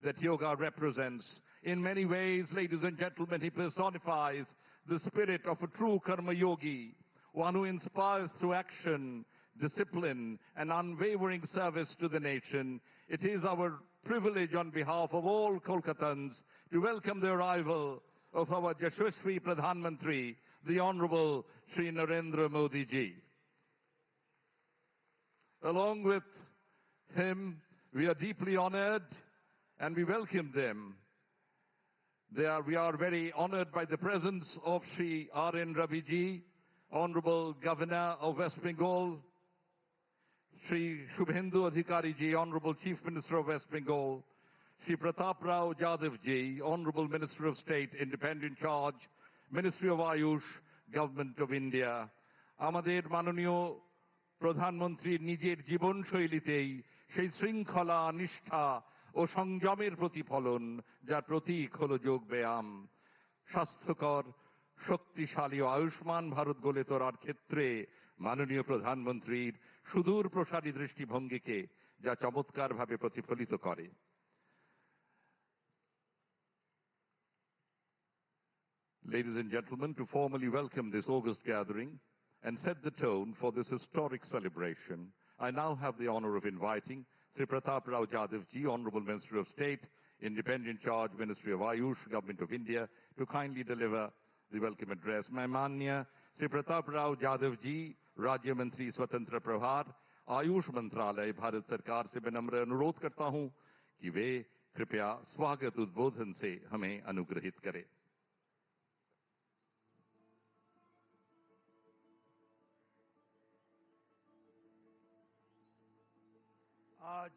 that yoga represents. In many ways, ladies and gentlemen, he personifies the spirit of a true karma yogi, one who inspires through action, discipline, and unwavering service to the nation. It is our privilege on behalf of all Kolkatans to welcome the arrival of our Yashasvi Pradhan Mantri, the Honorable Shri Narendra Modi ji. Along with him, we are deeply honored and we welcome them. We are very honored by the presence of Shri R.N. Ravi ji, Honorable Governor of West Bengal, Shri Shubhendu Adhikari ji, Honorable Chief Minister of West Bengal, Shri Pratap Rao Jadhav ji, Honorable Minister of State, Independent Charge, Ministry of Ayush, Government of India. আমাদের মাননীয় প্রধানমন্ত্রী নিজের জীবনশৈলীতেই সেই শৃঙ্খলা, নিষ্ঠা ও সংযমের প্রতিফলন, যার প্রতীক হলো যোগ ব্যায়াম। স্বাস্থ্যকর, শক্তিশালী ও আয়ুষ্মান ভারত গড়ে তোলার ক্ষেত্রে মাননীয় প্রধানমন্ত্রীর সুদূর প্রসারী দৃষ্টিভঙ্গিকে যা চমৎকারভাবে প্রতিফলিত করে। Ladies and gentlemen, to formally welcome this August gathering and set the tone for this historic celebration, I now have the honor of inviting Sri Pratap Rao Jadhav ji, Honorable Minister of State, Independent Charge, Ministry of Ayush, Government of India, to kindly deliver the welcome address. Maimanya Sri Pratap Rao Jadhav ji, Rajya Mantri Swatantra Prabhar, Ayush Mantralay, Bharat Sarkar से मैं नम्र अनुरोध करता हूं कि वे कृपया स्वागत उद्बोधन से हमें अनुग्रहित करें। आज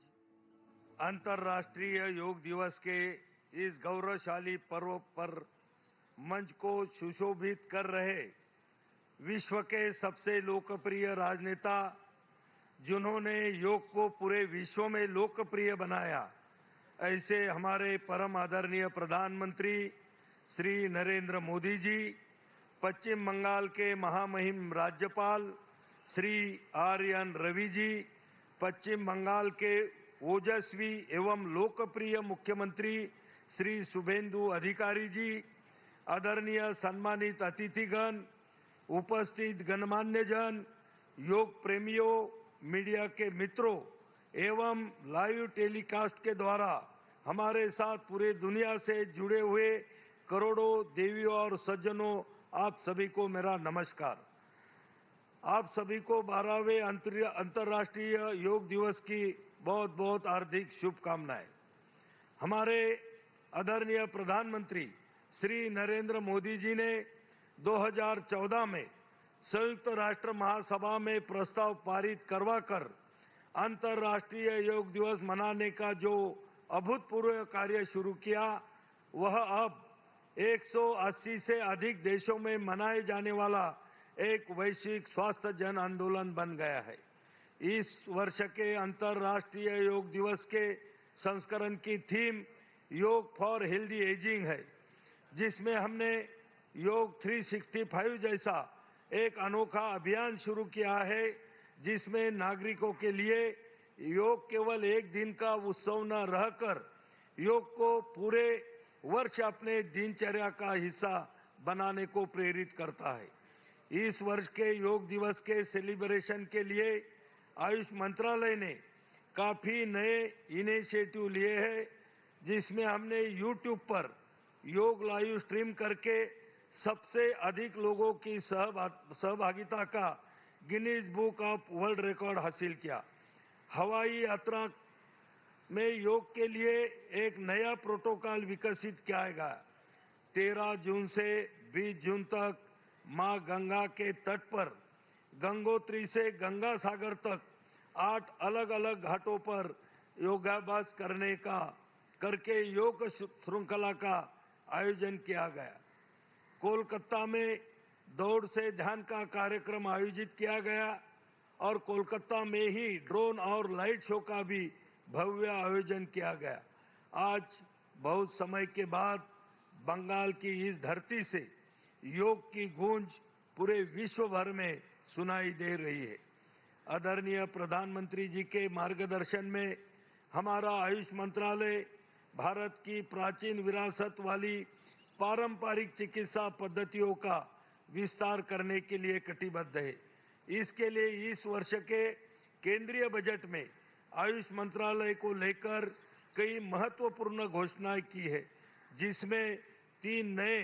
अंतर्राष्ट्रीय योग दिवस के इस गौरवशाली पर्व पर मंच को सुशोभित कर रहे विश्व के सबसे लोकप्रिय राजनेता, जिन्होंने योग को पूरे विश्व में लोकप्रिय बनाया, ऐसे हमारे परम आदरणीय प्रधानमंत्री श्री नरेंद्र मोदी जी, पश्चिम बंगाल के महामहिम राज्यपाल श्री आर.एन. रवि जी, पश्चिम बंगाल के ओजस्वी एवं लोकप्रिय मुख्यमंत्री श्री शुभेंदु अधिकारी जी, आदरणीय सम्मानित अतिथिगण, उपस्थित गणमान्य जन, योग प्रेमियों, मीडिया के मित्रों एवं लाइव टेलीकास्ट के द्वारा हमारे साथ पूरे दुनिया से जुड़े हुए करोड़ों देवियों और सज्जनों, आप सभी को मेरा नमस्कार। आप सभी को 12वें अंतर्राष्ट्रीय योग दिवस की बहुत बहुत हार्दिक शुभकामनाएं। हमारे आदरणीय प्रधानमंत्री श्री नरेंद्र मोदी जी ने 2014 में संयुक्त राष्ट्र महासभा में प्रस्ताव पारित करवाकर अंतर्राष्ट्रीय योग दिवस मनाने का जो अभूतपूर्व कार्य शुरू किया, वह अब 180 से अधिक देशों में मनाए जाने वाला एक वैश्विक स्वास्थ्य जन आंदोलन बन गया है। इस वर्ष के अंतर्राष्ट्रीय योग दिवस के संस्करण की थीम योग फॉर हेल्दी एजिंग है, जिसमें हमने योग 365 जैसा एक अनोखा अभियान शुरू किया है, जिसमें नागरिकों के लिए योग केवल एक दिन का उत्सव न रहकर योग को पूरे वर्ष अपने दिनचर्या का हिस्सा बनाने को प्रेरित करता है। इस वर्ष के योग दिवस के सेलिब्रेशन के लिए आयुष मंत्रालय ने काफी नए इनिशिएटिव लिए हैं, जिसमें हमने YouTube पर योग लाइव स्ट्रीम करके सबसे अधिक लोगों की सहभागिता का Guinness book of world record हासिल किया। हवाई यात्रा में योग के लिए एक नया प्रोटोकॉल विकसित किया गया। 13 जून से 20 जून तक मां गंगा के तट पर गंगोत्री से गंगा सागर तक 8 अलग अलग घाटों पर योगाभ्यास करके योग श्रृंखला का आयोजन किया गया। कोलकाता में दौड़ से ध्यान का कार्यक्रम आयोजित किया गया और कोलकाता में ही ड्रोन और लाइट शो का भी भव्य आयोजन किया गया। आज बहुत समय के बाद बंगाल की इस धरती से योग की गूंज पूरे विश्व भर में सुनाई दे रही है। आदरणीय प्रधानमंत्री जी के मार्गदर्शन में हमारा आयुष मंत्रालय भारत की प्राचीन विरासत वाली पारंपरिक चिकित्सा पद्धतियों का विस्तार करने के लिए कटिबद्ध है। इसके लिए इस वर्ष के केंद्रीय बजट में आयुष मंत्रालय को लेकर कई महत्वपूर्ण घोषणाएं की है, जिसमें 3 नए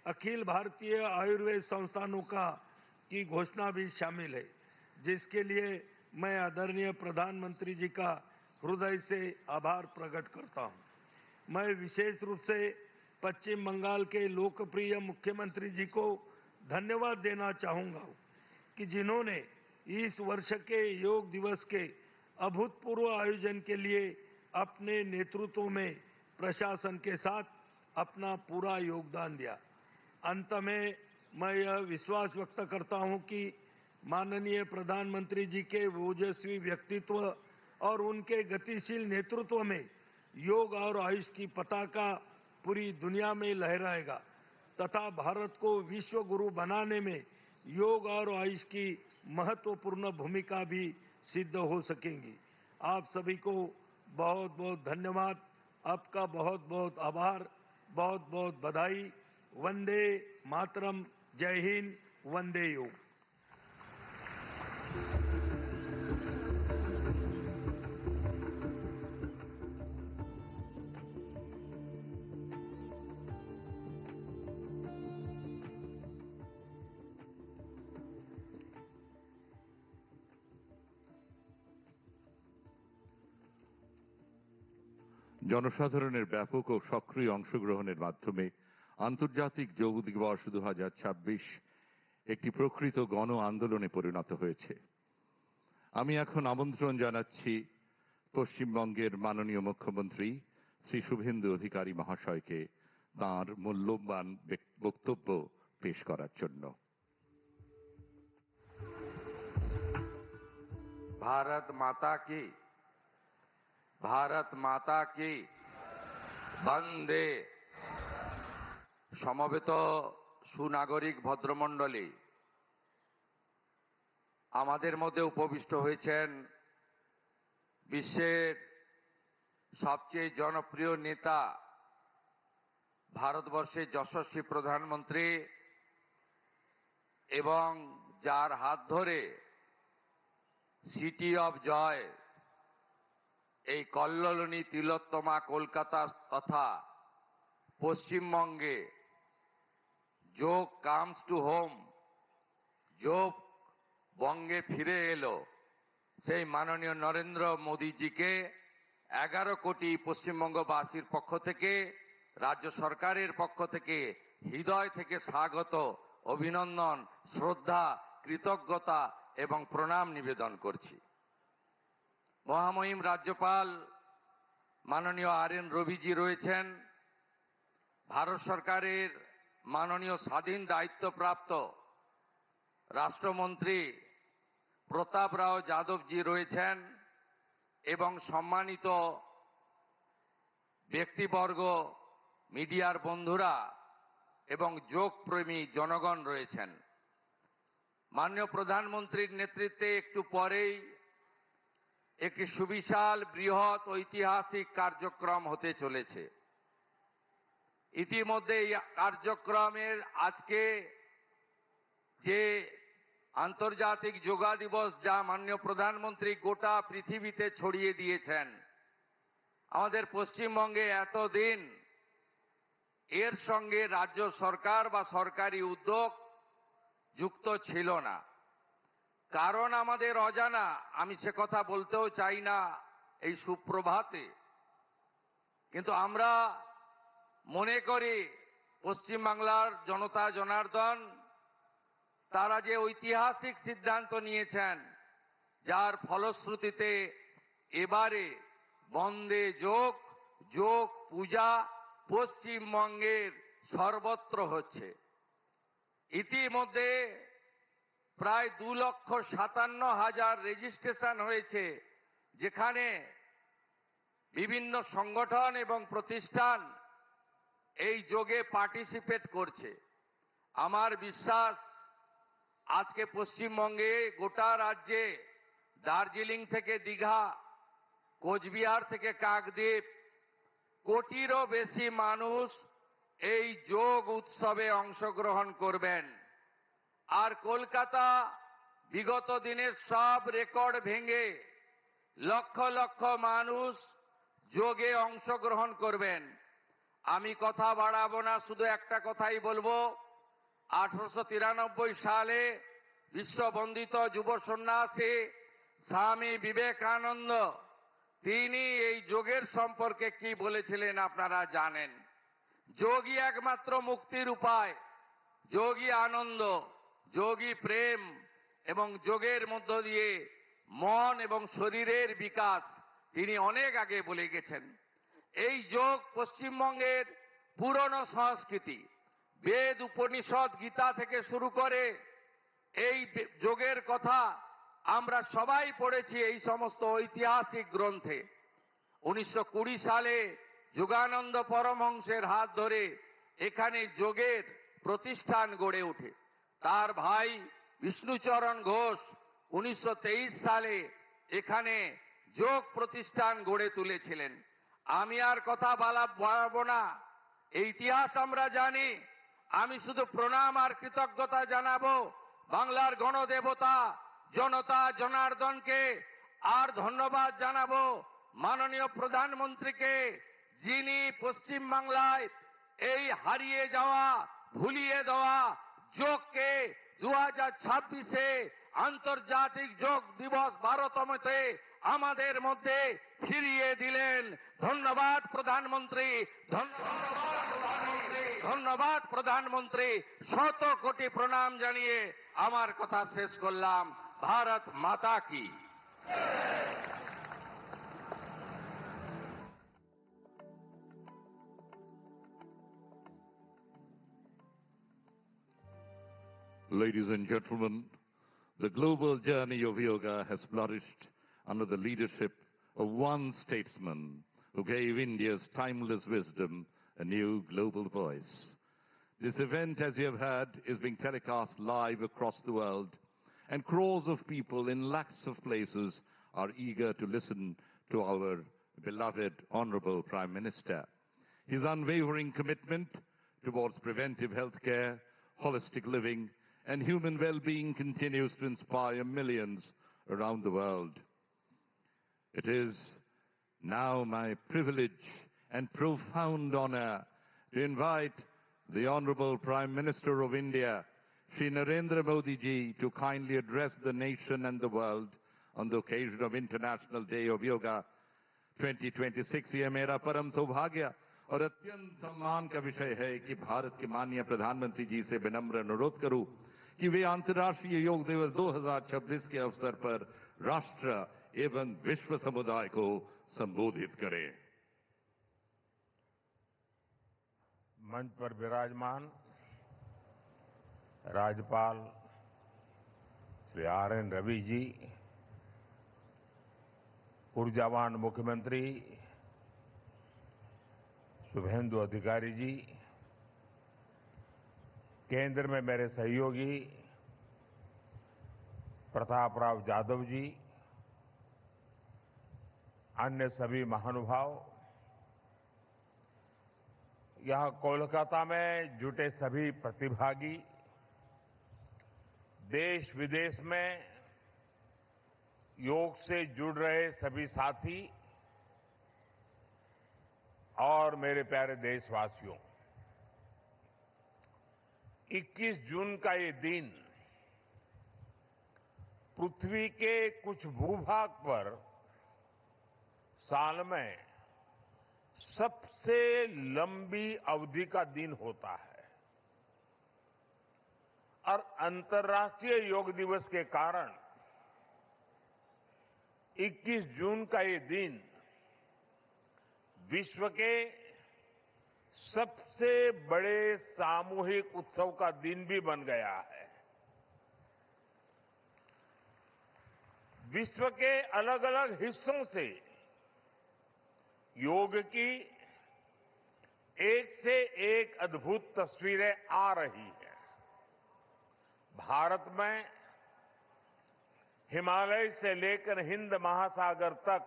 अखिल भारतीय आयुर्वेद संस्थानों की घोषणा भी शामिल है, जिसके लिए मैं आदरणीय प्रधानमंत्री जी का हृदय से आभार प्रकट करता हूं। मैं विशेष रूप से पश्चिम बंगाल के लोकप्रिय मुख्यमंत्री जी को धन्यवाद देना चाहूंगा कि जिन्होंने इस वर्ष के योग दिवस के अभूतपूर्व आयोजन के लिए अपने नेतृत्व में प्रशासन के साथ अपना पूरा योगदान दिया। अंत में मैं यह विश्वास व्यक्त करता हूं कि माननीय प्रधानमंत्री जी के ओजस्वी व्यक्तित्व और उनके गतिशील नेतृत्व में योग और आयुष की पताका पूरी दुनिया में लहराएगा तथा भारत को विश्व गुरु बनाने में योग और आयुष की महत्वपूर्ण भूमिका भी सिद्ध हो सकेंगी। आप सभी को बहुत बहुत धन्यवाद, आपका बहुत बहुत आभार, बहुत बहुत बधाई। वंदे मातरम, जय हिंद, वंदे योग। জনসাধারণের ব্যাপক ও সক্রিয় অংশগ্রহণের মাধ্যমে আন্তর্জাতিক যোগ দিবস 2026 একটি প্রকৃত গণ আন্দোলনে পরিণত হয়েছে। আমি এখন আমন্ত্রণ জানাচ্ছি পশ্চিমবঙ্গের মাননীয় মুখ্যমন্ত্রী শ্রী শুভেন্দু অধিকারী মহাশয়কে তাঁর মূল্যবান বক্তব্য পেশ করার জন্য। भारत माता की वंदे। সমবেত সুনাগরিক ভদ্রমণ্ডলী, আমাদের মধ্যে উপবিষ্ট হয়েছেন বিশ্বের সবচেয়ে জনপ্রিয় নেতা, ভারতবর্ষের যশস্বী প্রধানমন্ত্রী এবং যার হাত ধরে সিটি অফ জয় এই কল্লোলিনী তিলোত্তমা কলকাতা তথা পশ্চিমবঙ্গে যোগ কামস টু হোম, যোগ বঙ্গে ফিরে এলো, সেই মাননীয় নরেন্দ্র মোদীজিকে 11 কোটি পশ্চিমবঙ্গবাসীর পক্ষ থেকে, রাজ্য সরকারের পক্ষ থেকে হৃদয় থেকে স্বাগত, অভিনন্দন, শ্রদ্ধা, কৃতজ্ঞতা এবং প্রণাম নিবেদন করছি। মহামহিম রাজ্যপাল মাননীয় RN রবিজি রয়েছেন, ভারত সরকারের মাননীয় স্বাধীন দায়িত্বপ্রাপ্ত রাষ্ট্রমন্ত্রী প্রতাপ রাও যাদবজি রয়েছেন এবং সম্মানিত ব্যক্তিবর্গ, মিডিয়ার বন্ধুরা এবং যোগপ্রেমী জনগণ রয়েছেন। মাননীয় প্রধানমন্ত্রীর নেতৃত্বে একটু পরেই একটি সুবিশাল বৃহৎ ঐতিহাসিক কার্যক্রম হতে চলেছে। ইতিমধ্যে এই কার্যক্রমের আজকে যে আন্তর্জাতিক যোগা দিবস, যা মাননীয় প্রধানমন্ত্রী গোটা পৃথিবীতে ছড়িয়ে দিয়েছেন, আমাদের পশ্চিমবঙ্গে এতদিন এর সঙ্গে রাজ্য সরকার বা সরকারি উদ্যোগ যুক্ত ছিল না। কারণ আমাদের অজানা, আমি সে কথা বলতেও চাই না এই সুপ্রভাতে, কিন্তু আমরা মনে করি পশ্চিমবাংলার জনতা জনার্দন তারা যে ঐতিহাসিক সিদ্ধান্ত নিয়েছেন, যার ফলশ্রুতিতে এবারে বন্দে যোগ, যোগ পূজা পশ্চিমবঙ্গের সর্বত্র হচ্ছে। ইতিমধ্যে প্রায় 2,57,000 রেজিস্ট্রেশন হয়েছে, যেখানে বিভিন্ন সংগঠন এবং প্রতিষ্ঠান এই যোগে পার্টিসিপেট করছে। আমার বিশ্বাস আজকে পশ্চিমবঙ্গে গোটা রাজ্যে দার্জিলিং থেকে দীঘা, কোচবিহার থেকে কাকদ্বীপ, কোটিরও বেশি মানুষ এই যোগ উৎসবে অংশগ্রহণ করবেন। আর কলকাতা বিগত দিনের সব রেকর্ড ভেঙে লক্ষ লক্ষ মানুষ যোগে অংশগ্রহণ করবেন। আমি কথা বাড়াবো না, শুধু একটা কথাই বলবো। 1893 সালে বিশ্ববন্দিত যুব সন্ন্যাসী স্বামী বিবেকানন্দ তিনি এই যোগের সম্পর্কে কি বলেছিলেন আপনারা জানেন। যোগই একমাত্র মুক্তির উপায়, যোগই আনন্দ, যোগই প্রেম এবং যোগের মধ্য দিয়ে মন এবং শরীরের বিকাশ তিনি অনেক আগে বলে গেছেন। এই যোগ পশ্চিমবঙ্গের পুরনো সংস্কৃতি, বেদ উপনিষদ গীতা থেকে শুরু করে এই যোগের কথা আমরা সবাই পড়েছি এই সমস্ত ঐতিহাসিক গ্রন্থে। 1920 সালে যোগানন্দ পরমহংসের হাত ধরে এখানে যোগের প্রতিষ্ঠান গড়ে ওঠে। তার ভাই বিষ্ণুচরণ ঘোষ 1923 সালে এখানে যোগ প্রতিষ্ঠান গড়ে তুলেছিলেন। আমি আর কথা বাড়াবো না, এই ইতিহাস আমরা জানি। আমি শুধু প্রণাম আর কৃতজ্ঞতা জানাবো বাংলার গণদেবতা জনতা জনার্দনকে, আর ধন্যবাদ জানাবো মাননীয় প্রধানমন্ত্রীকে, যিনি পশ্চিম বাংলায় এই হারিয়ে যাওয়া ভুলিয়ে দেওয়া যোগকে 2026-এ আন্তর্জাতিক যোগ দিবস 12তমতে আমাদের মধ্যে ফিরিয়ে দিলেন। ধন্যবাদ প্রধানমন্ত্রী, ধন্যবাদ প্রধানমন্ত্রী। শত কোটি প্রণাম জানিয়ে আমার কথা শেষ করলাম। ভারত মাতা কি। Ladies and gentlemen, the global journey of yoga has flourished under the leadership of one statesman who gave India's timeless wisdom a new global voice. This event, as you have heard, is being telecast live across the world, and crores of people in lakhs of places are eager to listen to our beloved Honorable Prime Minister. His unwavering commitment towards preventive health care, holistic living, and human well-being continues to inspire millions around the world. It is now my privilege and profound honor to invite the Honorable Prime Minister of India, Shri Narendra Modi ji, to kindly address the nation and the world on the occasion of International Day of Yoga 2026. ये मेरा परम सौभाग्य और अत्यंत सम्मान का विषय है कि भारत के माननीय प्रधानमंत्री जी से विनम्र अनुरोध करूं कि वे अंतर्राष्ट्रीय योग दिवस 2026 के अवसर पर राष्ट्र एवं विश्व समुदाय को संबोधित करें। मंच पर विराजमान राज्यपाल श्री RN रवि जी, ऊर्जावान मुख्यमंत्री शुभेंदु अधिकारी जी, केंद्र में मेरे सहयोगी प्रताप राव जाधव जी, अन्य सभी महानुभाव, यहाँ कोलकाता में जुटे सभी प्रतिभागी, देश विदेश में योग से जुड़ रहे सभी साथी और मेरे प्यारे देशवासियों, 21 जून का ये दिन पृथ्वी के कुछ भूभाग पर साल में सबसे लंबी अवधि का दिन होता है और अंतर्राष्ट्रीय योग दिवस के कारण 21 जून का ये दिन विश्व के सबसे बड़े सामूहिक उत्सव का दिन भी बन गया है। विश्व के अलग अलग हिस्सों से योग की एक से एक अद्भुत तस्वीरें आ रही हैं। भारत में हिमालय से लेकर हिंद महासागर तक,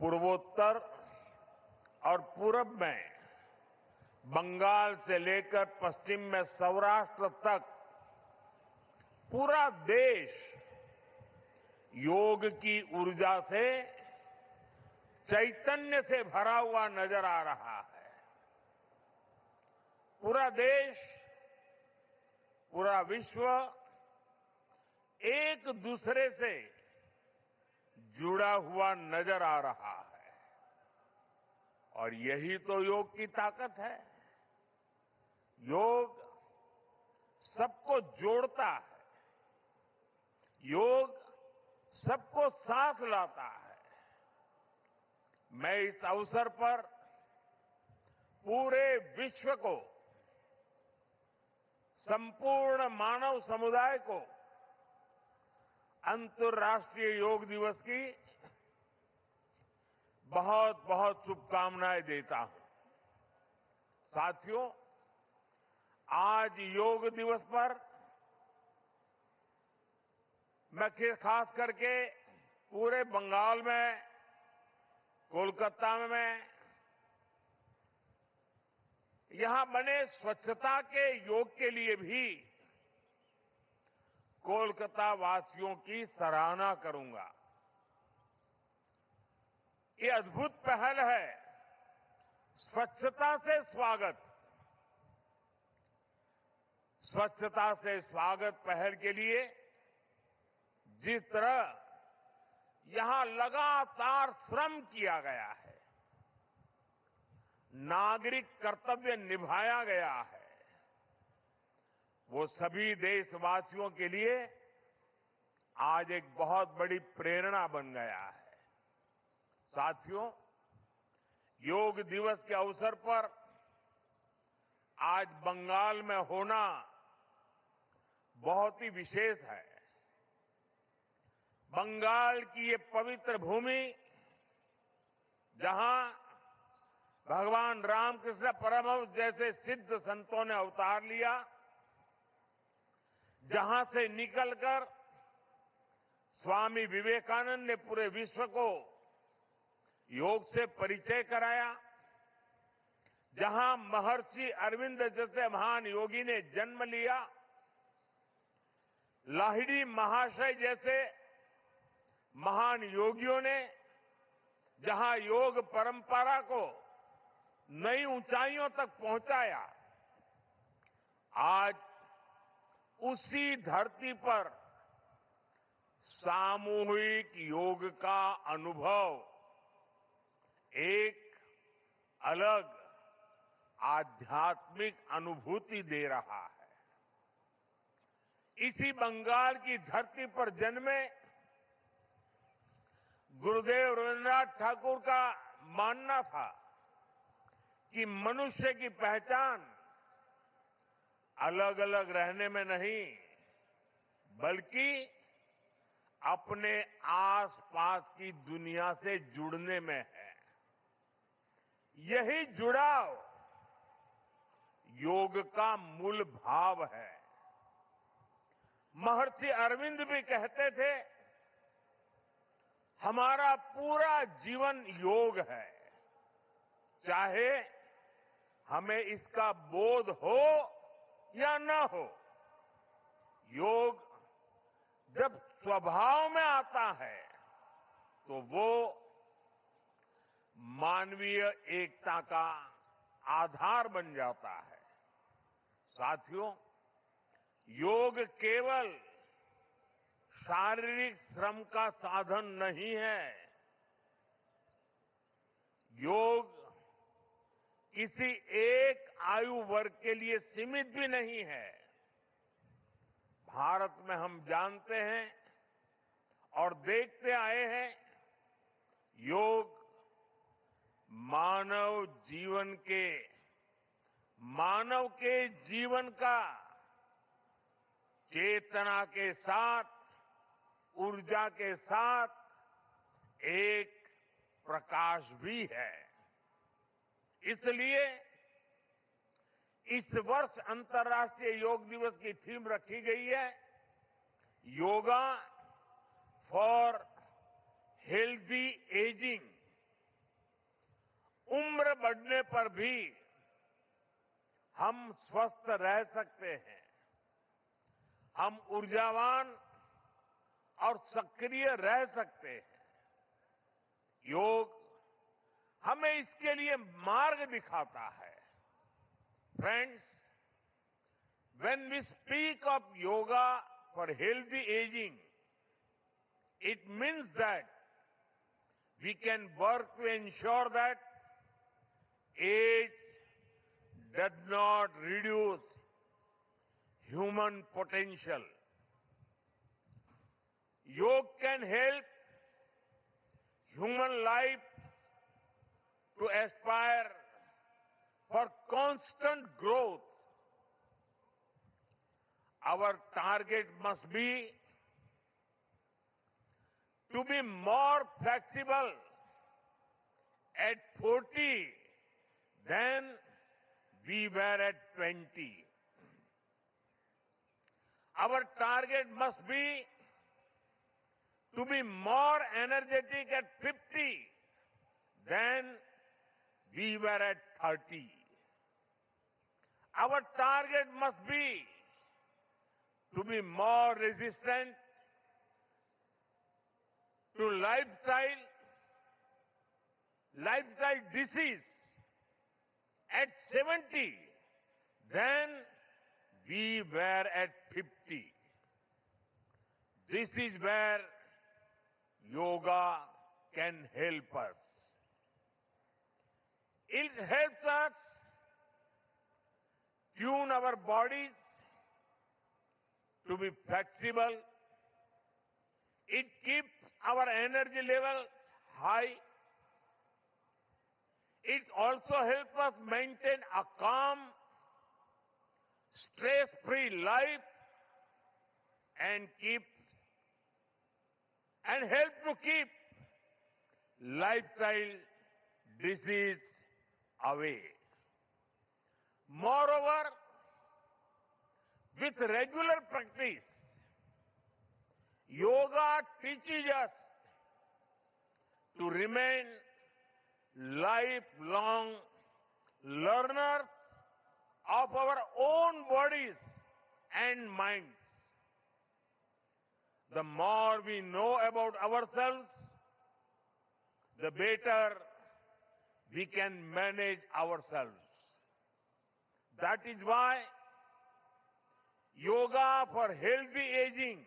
पूर्वोत्तर और पूरब में बंगाल से लेकर पश्चिम में सौराष्ट्र तक पूरा देश योग की ऊर्जा से चैतन्य से भरा हुआ नजर आ रहा है। पूरा देश, पूरा विश्व एक दूसरे से जुड़ा हुआ नजर आ रहा है और यही तो योग की ताकत है। योग सबको जोड़ता है, योग सबको साथ लाता है। मैं इस अवसर पर पूरे विश्व को, संपूर्ण मानव समुदाय को अंतर्राष्ट्रीय योग दिवस की बहुत बहुत शुभकामनाएं देता हूं। साथियों, आज योग दिवस पर मैं खास करके पूरे बंगाल में, कोलकाता में यहां बने स्वच्छता के योग के लिए भी कोलकाता वासियों की सराहना करूंगा। ये अद्भुत पहल है, स्वच्छता से स्वागत। स्वच्छता से स्वागत पहल के लिए जिस तरह यहां लगातार श्रम किया गया है, नागरिक कर्तव्य निभाया गया है, वो सभी देशवासियों के लिए आज एक बहुत बड़ी प्रेरणा बन गया है। साथियों, योग दिवस के अवसर पर आज बंगाल में होना बहुत ही विशेष है। बंगाल की ये पवित्र भूमि, जहां भगवान रामकृष्ण परमहंस जैसे सिद्ध संतों ने अवतार लिया, जहां से निकलकर स्वामी विवेकानंद ने पूरे विश्व को योग से परिचय कराया, जहां महर्षि अरविंद जैसे महान योगी ने जन्म लिया, लाहिड़ी महाशय जैसे महान योगियों ने जहां योग परंपरा को नई ऊंचाइयों तक पहुंचाया, आज उसी धरती पर सामूहिक योग का अनुभव एक अलग आध्यात्मिक अनुभूति दे रहा है। इसी बंगाल की धरती पर जन्मे गुरुदेव रविन्द्रनाथ ठाकुर का मानना था कि मनुष्य की पहचान अलग अलग रहने में नहीं, बल्कि अपने आसपास की दुनिया से जुड़ने में है। यही जुड़ाव योग का मूल भाव है। महर्षि अरविंद भी कहते थे, हमारा पूरा जीवन योग है, चाहे हमें इसका बोध हो या न हो। योग जब स्वभाव में आता है तो वो मानवीय एकता का आधार बन जाता है। साथियों, योग केवल शारीरिक श्रम का साधन नहीं है। योग किसी एक आयु वर्ग के लिए सीमित भी नहीं है। भारत में हम जानते हैं और देखते आए हैं, योग मानव के जीवन का चेतना के साथ, ऊर्जा के साथ एक प्रकाश भी है। इसलिए इस वर्ष अंतर्राष्ट्रीय योग दिवस की थीम रखी गई है, योगा फॉर हेल्दी एजिंग। उम्र बढ़ने पर भी हम स्वस्थ रह सकते हैं, हम ऊर्जावान और सक्रिय रह सकते हैं। योग हमें इसके लिए मार्ग दिखाता है। Friends, when we speak of yoga for healthy aging, it means that we can work to ensure that age does not reduce human potential. Yoga can help human life to aspire for constant growth. Our target must be to be more flexible at 40 than we were at 20. Our target must be to be more energetic at 50 than we were at 30. Our target must be to be more resistant to lifestyle disease at 70 than we were at 50. This is where yoga can help us. It helps us tune our bodies to be flexible. It keeps our energy level high. It also helps us maintain a calm, stress-free life and help to keep lifestyle disease away. Moreover, with regular practice, yoga teaches us to remain lifelong learners of our own bodies and minds. The more we know about ourselves, the better we can manage ourselves. That is why yoga for healthy aging,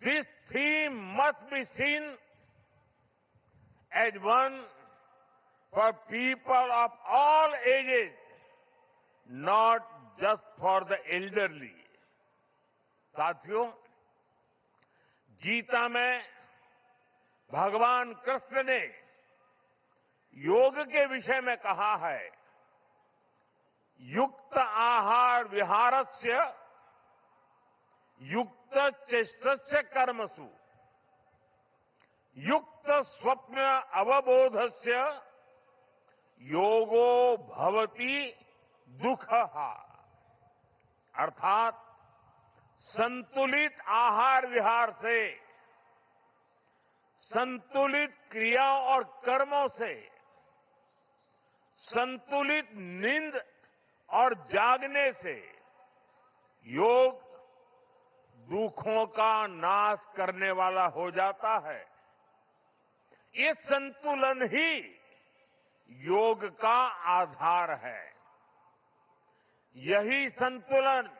this theme must be seen as one for people of all ages, not just for the elderly. साथियों, गीता में भगवान कृष्ण ने योग के विषय में कहा है, युक्त आहार विहारस्य युक्त चेष्टस्य कर्मसु युक्त स्वप्न अवबोधस्य योगो भवति दुःखः। अर्थात संतुलित आहार विहार से, संतुलित क्रियाओं और कर्मों से, संतुलित नींद और जागने से योग दुखों का नाश करने वाला हो जाता है। ये संतुलन ही योग का आधार है। यही संतुलन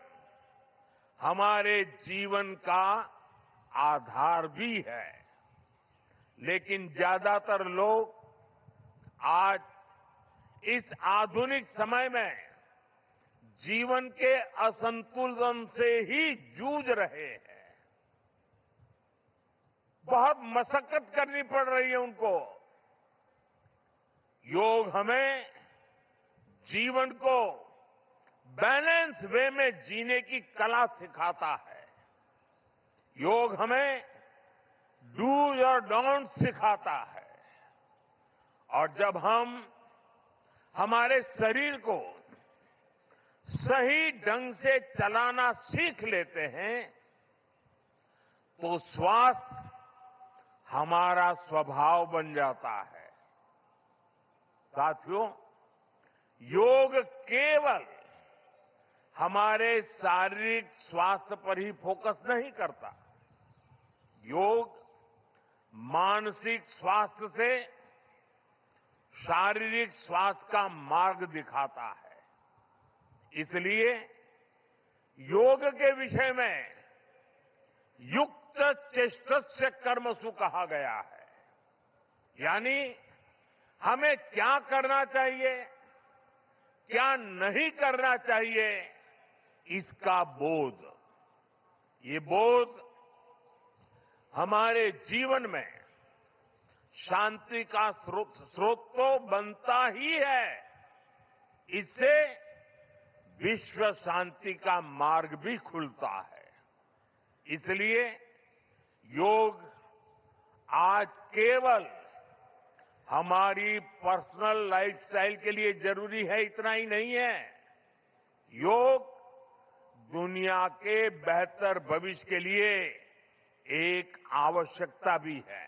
हमारे जीवन का आधार भी है। लेकिन ज्यादातर लोग आज इस आधुनिक समय में जीवन के असंतुलन से ही जूझ रहे हैं। बहुत मशक्कत करनी पड़ रही है उनको। योग हमें जीवन को बैलेंस वे में जीने की कला सिखाता है। योग हमें डूज और डोंट सिखाता है। और जब हम हमारे शरीर को सही ढंग से चलाना सीख लेते हैं तो स्वास्थ्य हमारा स्वभाव बन जाता है। साथियों, योग केवल हमारे शारीरिक स्वास्थ्य पर ही फोकस नहीं करता। योग मानसिक स्वास्थ्य से शारीरिक स्वास्थ्य का मार्ग दिखाता है। इसलिए योग के विषय में युक्त चेष्टस्य कर्मसु कहा गया है। यानी हमें क्या करना चाहिए, क्या नहीं करना चाहिए, इसका बोध। ये बोध हमारे जीवन में शांति का स्रोत तो बनता ही है, इससे विश्व शांति का मार्ग भी खुलता है। इसलिए योग आज केवल हमारी पर्सनल लाइफस्टाइल के लिए जरूरी है, इतना ही नहीं है। योग दुनिया के बेहतर भविष्य के लिए एक आवश्यकता भी है।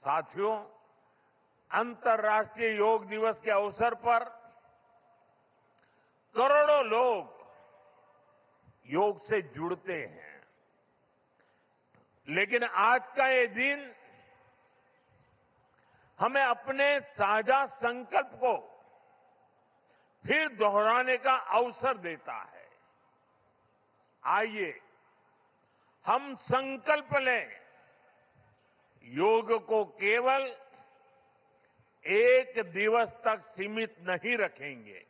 साथियों, अंतर्राष्ट्रीय योग दिवस के अवसर पर करोड़ों लोग योग से जुड़ते हैं, लेकिन आज का ये दिन हमें अपने साझा संकल्प को फिर दोहराने का अवसर देता है। आइए हम संकल्प लें, योग को केवल एक दिवस तक सीमित नहीं रखेंगे,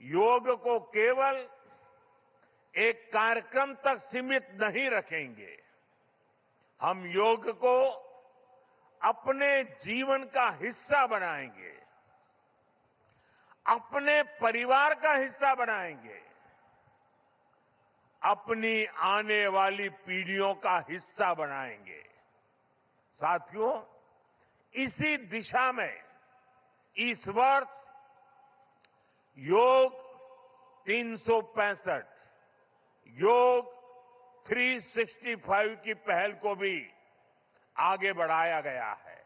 योग को केवल एक कार्यक्रम तक सीमित नहीं रखेंगे। हम योग को अपने जीवन का हिस्सा बनाएंगे, अपने परिवार का हिस्सा बनाएंगे, अपनी आने वाली पीढ़ियों का हिस्सा बनाएंगे। साथियों, इसी दिशा में इस वर्ष योग 365 योग 365 की पहल को भी आगे बढ़ाया गया है।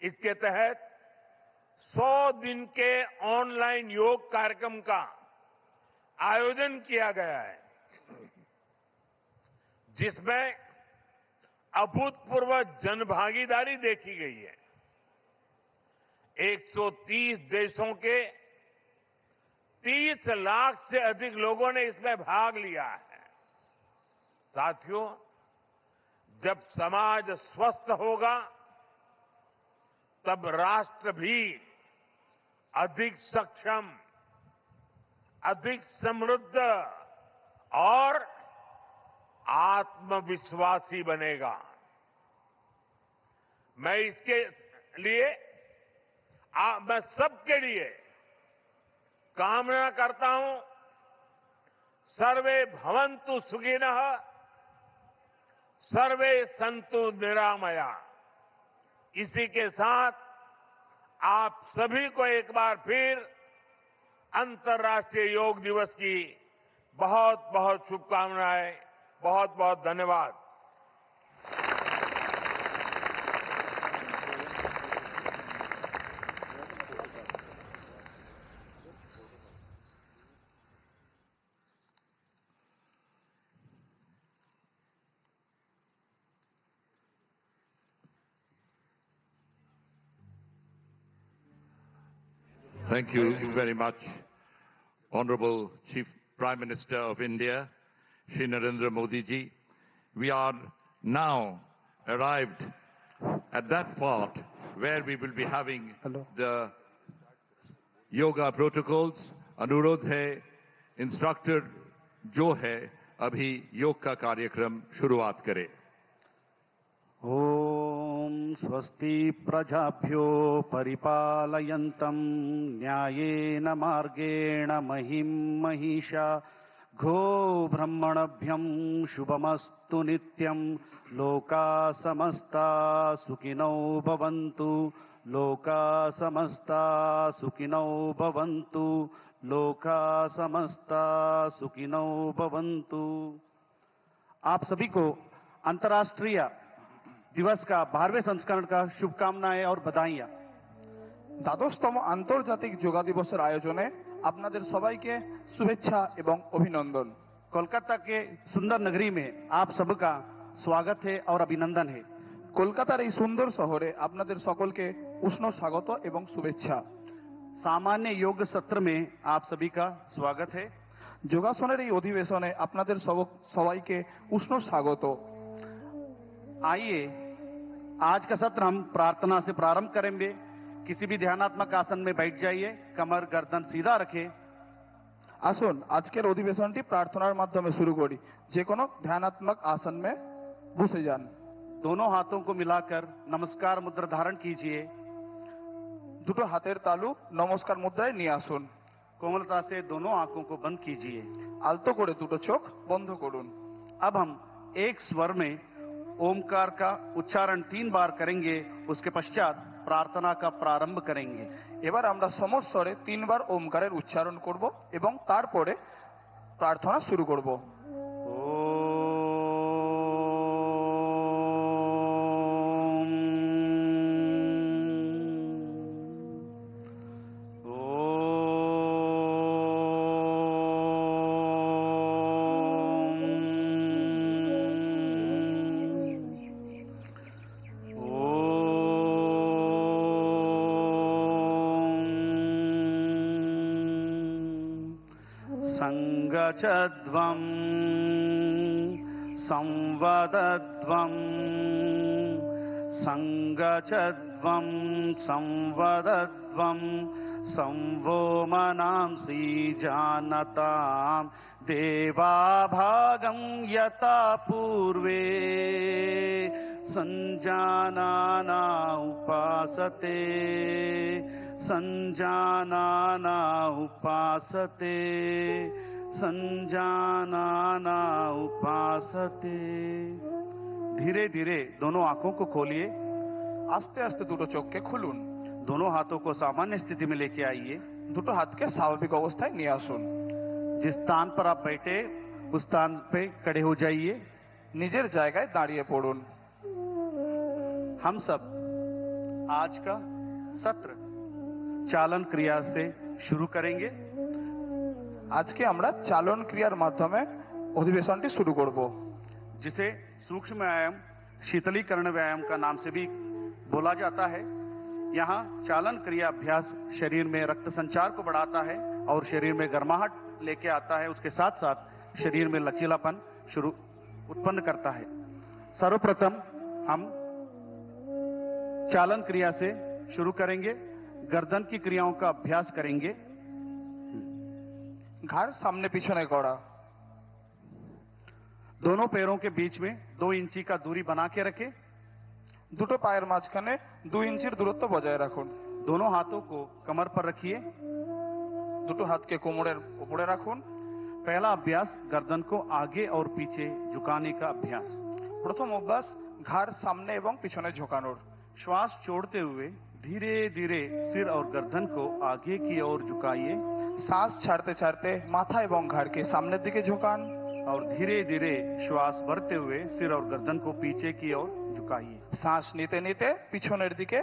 इसके तहत 100 दिन के ऑनलाइन योग कार्यक्रम का आयोजन किया गया है, जिसमें अभूतपूर्व जनभागीदारी देखी गई है। 130 देशों के 30 लाख से अधिक लोगों ने इसमें भाग लिया है। साथियों, जब समाज स्वस्थ होगा, तब राष्ट्र भी अधिक सक्षम, अधिक समृद्ध और आत्मविश्वासी बनेगा। मैं इसके लिए मैं सबके लिए कामना करता हूं, सर्वे भवन्तु सुखिनः, सर्वे सन्तु निरामया। इसी के साथ आप सभी को एक बार फिर अंतर्राष्ट्रीय योग दिवस की बहुत बहुत शुभकामनाएं, बहुत बहुत धन्यवाद। Thank you very much, Honorable Chief Prime Minister of India, Shri Narendra Modi ji. We are now arrived at that part where we will be having the yoga protocols. अनुरोध है, इंस्ट्रक्टर जो है अभी योग का कार्यक्रम शुरुआत करे। ओम स्वस्ति प्रजाभ्यो परिपालयन्तं न्यायेन मार्गेण महिं महिषा घो ब्रह्मणभ्यं शुभमस्तु नित्यं लोका समस्ता सुखिनो भवन्तु लोका समस्ता सुखिनो भवन्तु लोका समस्ता सुखिनो भवन्तु। आप सभी को अंतर्राष्ट्रीय दिवस का 12वें संस्करण का शुभकामनाएं और बधाइयां। দ্বাদশতম আন্তর্জাতিক যোগা দিবসের আয়োজনে আপনাদের সবাইকে শুভেচ্ছা এবং অভিনন্দন। कोलकाता के सुंदर नगरी में आप सबका स्वागत है और अभिनंदन है। কলকাতার এই সুন্দর শহরে আপনাদের সকলকে উষ্ণ স্বাগত এবং শুভেচ্ছা। सामान्य योग सत्र में आप सभी का स्वागत है। যোগাসনের এই অধিবেশনে আপনাদের সবাইকে উষ্ণ স্বাগত। आइए आज का सत्र हम प्रार्थना से प्रारंभ करेंगे। किसी भी ध्यानात्मक आसन में बैठ जाइए, कमर गर्दन सीधा रखें। আসুন আজকের অধিবেশনটি প্রার্থনার মাধ্যমে শুরু করি। যে কোনো ধ্যানাত্মক आसन में বসে যান। दोनों हाथों को मिलाकर नमस्कार मुद्रा धारण कीजिए। দুটো হাতের তালু নমস্কার মুদ্রায় নিয়ে আসুন। कोमलता से दोनों आंखों को बंद कीजिए। আলতো করে দুটো চোখ বন্ধ করুন। अब हम एक स्वर में ओमकार का उच्चारण 3 बार करेंगे। उसके पश्चात प्रार्थना का प्रारंभ करेंगे। এবার আমরা সমস্বরে 3 বার ওমকারের উচ্চারণ করব এবং তারপরে প্রার্থনা শুরু করব। संगचध्वं संवदध्वं संगचध्वं संवदध्वं संवो मनांसि जानतां देवाभागं यथा पूर्वे संजानाना उपासते संजानाना उपासते संजानाना उपासते। धीरे धीरे दोनों आंखों को खोलिए। আস্তে আস্তে দুটো চোখকে খুলুন। दोनों हाथों को सामान्य स्थिति में लेके आइए। দুটো হাতকে স্বাভাবিক অবস্থায় নিয়ে আসুন। जिस स्थान पर आप बैठे उस स्थान पे खड़े हो जाइए। নিজের জায়গায় দাঁড়িয়ে পড়ুন। हम सब आज का सत्र चालन क्रिया से शुरू करेंगे। আজকে আমরা চালন ক্রিয়ার মাধ্যমে অধিবেশনটি শুরু করব, जिसे सूक्ष्म व्यायाम शीतलीकरण व्यायाम का नाम से भी बोला जाता है। यहाँ चालन क्रिया अभ्यास शरीर में रक्त संचार को बढ़ाता है और शरीर में गर्माहट लेके आता है। उसके साथ साथ शरीर में लचीलापन उत्पन्न करता है। सर्वप्रथम हम चालन क्रिया से शुरू करेंगे। गर्दन की क्रियाओं का अभ्यास करेंगे। ঘাড় সামনে পিছনে করা। दोनों पैरों के बीच में 2 इंची का दूरी बना के रखें। দুটো পায়ের মাঝখানে 2 ইঞ্চির দূরত্ব বজায় রাখুন। दोनों हाथों को कमर पर रखिए। দুটো হাতকে কোমরের উপরে রাখুন। पहला अभ्यास गर्दन को आगे और पीछे झुकाने का अभ्यास। প্রথম অভ্যাস ঘাড় সামনে এবং পিছনে ঝোঁকানোর। श्वास छोड़ते हुए धीरे धीरे सिर और गर्दन को आगे की ओर झुकाइए। শ্বাস ছাড়তে ছাড়তে মাথা এবং ঘাড়কে সামনের দিকে ঝোঁকান। और धीरे धीरे श्वास भरते हुए सिर और गर्दन को पीछे की ओर झुकाइए। শ্বাস নিতে নিতে পিছনের দিকে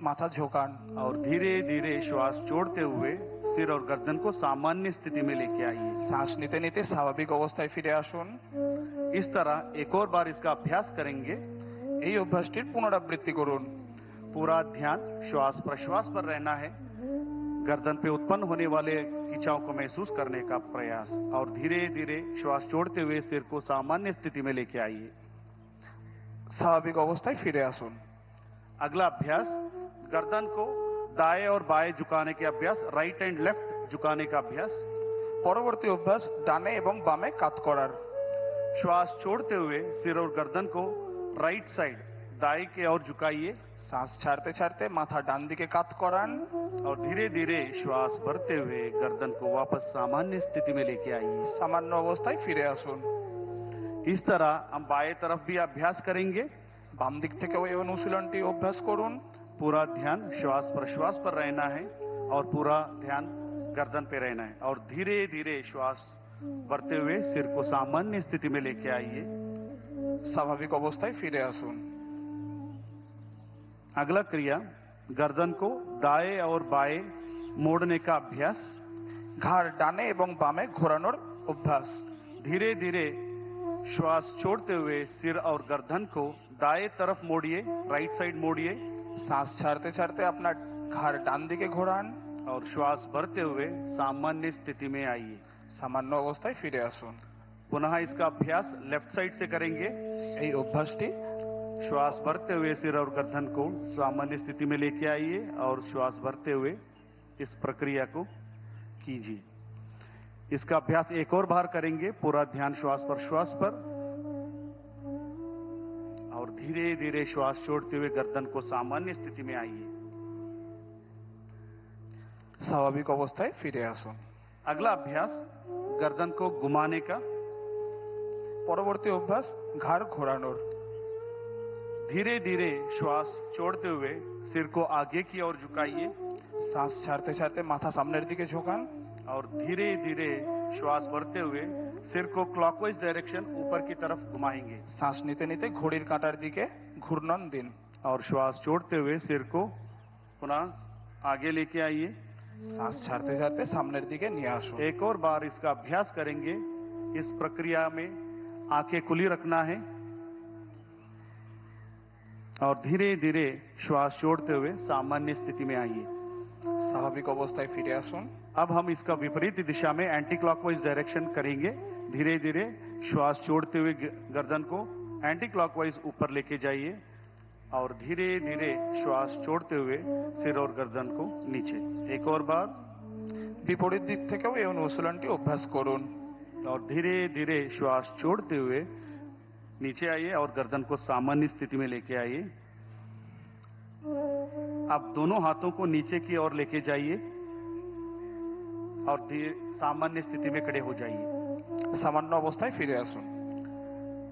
মাথা ঝোঁকান। और धीरे धीरे श्वास छोड़ते हुए सिर और गर्दन को सामान्य स्थिति में लेके आइए। শ্বাস নিতে নিতে স্বাভাবিক অবস্থায় ফিরে আসুন। इस तरह एक और बार इसका अभ्यास करेंगे। এই অভ্যাসটির পুনরাবৃত্তি করুন। पूरा ध्यान श्वास प्रश्वास पर रहना है। गर्दन पे उत्पन्न होने वाले खिंचाव को महसूस करने का प्रयास और धीरे धीरे श्वास छोड़ते हुए सिर को सामान्य स्थिति में लेके आइए। স্বাভাবিক অবস্থায় ফিরে আসুন। अगला अभ्यास गर्दन को दाएं और बाएं झुकाने के अभ्यास, राइट एंड लेफ्ट झुकाने का अभ्यास। পরবর্তী অভ্যাস ডানে এবং বামে কাত করার। श्वास छोड़ते हुए सिर और गर्दन को राइट साइड दाएं की ओर झुकाइए। শ্বাস ছাড়তে ছাড়তে মাথা ডান দিকে কাত করান। और धीरे धीरे श्वास भरते हुए गर्दन को वापस सामान्य स्थिति में लेके आइए। সামান্য অবস্থায় ফিরে আসুন। इस तरह हम बाएं तरफ भी अभ्यास करेंगे। বাম দিক থেকে ওই অনুশীলনটি অভ্যাস করুন। पूरा ध्यान श्वास प्रश्वास पर रहना है और पूरा ध्यान गर्दन पे रहना है और धीरे धीरे श्वास भरते हुए सिर को सामान्य स्थिति में लेके आइए। স্বাভাবিক অবস্থায় ফিরে আসুন। अगला क्रिया गर्दन को दाएं और बाएं मोड़ने का अभ्यास। ঘাড় ডানে এবং বামে ঘোরানোর অভ্যাস। धीरे धीरे श्वास छोड़ते हुए सिर और गर्दन को दाएं तरफ मोड़िए, राइट साइड मोड़िए শ্বাস ছাড়তে ছাড়তে আপনার ঘাড় ডান দিকে ঘোরান। और श्वास भरते हुए सामान्य स्थिति में आइए। সামান্য অবস্থায় ফিরে আসুন। पुनः इसका अभ्यास लेफ्ट साइड से करेंगे। এই অভ্যাসটি श्वास भरते हुए सिर और गर्दन को सामान्य स्थिति में लेके आइए और श्वास भरते हुए इस प्रक्रिया को कीजिए। इसका अभ्यास एक और बार करेंगे। पूरा ध्यान श्वास पर और धीरे धीरे श्वास छोड़ते हुए गर्दन को सामान्य स्थिति में आइए। স্বাভাবিক অবস্থায় ফিরে আসুন। अगला अभ्यास गर्दन को घुमाने का। পরবর্তী অভ্যাস ঘাড় ঘোরানোর। धीरे धीरे श्वास छोड़ते हुए सिर को आगे की ओर झुकाइए শ্বাস ছাড়তে ছাড়তে মাথা সামনের দিকে ঝোঁকান। और धीरे धीरे श्वास भरते हुए सिर को क्लॉकवाइज डायरेक्शन ऊपर की तरफ घुमाएंगे। শ্বাস নিতে নিতে ঘড়ির কাঁটার দিকে ঘূর্ণন দিন। और श्वास छोड़ते हुए सिर को पुनः आगे लेके आइए। শ্বাস ছাড়তে ছাড়তে সামনের দিকে নিয়ে আসুন। एक और बार इसका अभ्यास करेंगे। इस प्रक्रिया में आंखें खुली रखना है और धीरे धीरे श्वास छोड़ते हुए सामान्य स्थिति में आइए। স্বাভাবিক অবস্থায় ফিরে আসুন। अब हम इसका विपरीत दिशा में एंटी क्लॉकवाइज डायरेक्शन करेंगे। धीरे धीरे श्वास छोड़ते हुए गर्दन को एंटी क्लॉकवाइज ऊपर लेके जाइए और धीरे धीरे श्वास छोड़ते हुए सिर और गर्दन को नीचे। एक और बार বিপরীত দিক থেকেও এই অনুশীলনটি অভ্যাস করুন। और धीरे धीरे श्वास छोड़ते हुए नीचे आइए और गर्दन को सामान्य स्थिति में लेके आइए। अब दोनों हाथों को नीचे की ओर लेके जाइए और सामान्य स्थिति में खड़े हो जाइए। সামান্য অবস্থায় ফিরে আসুন।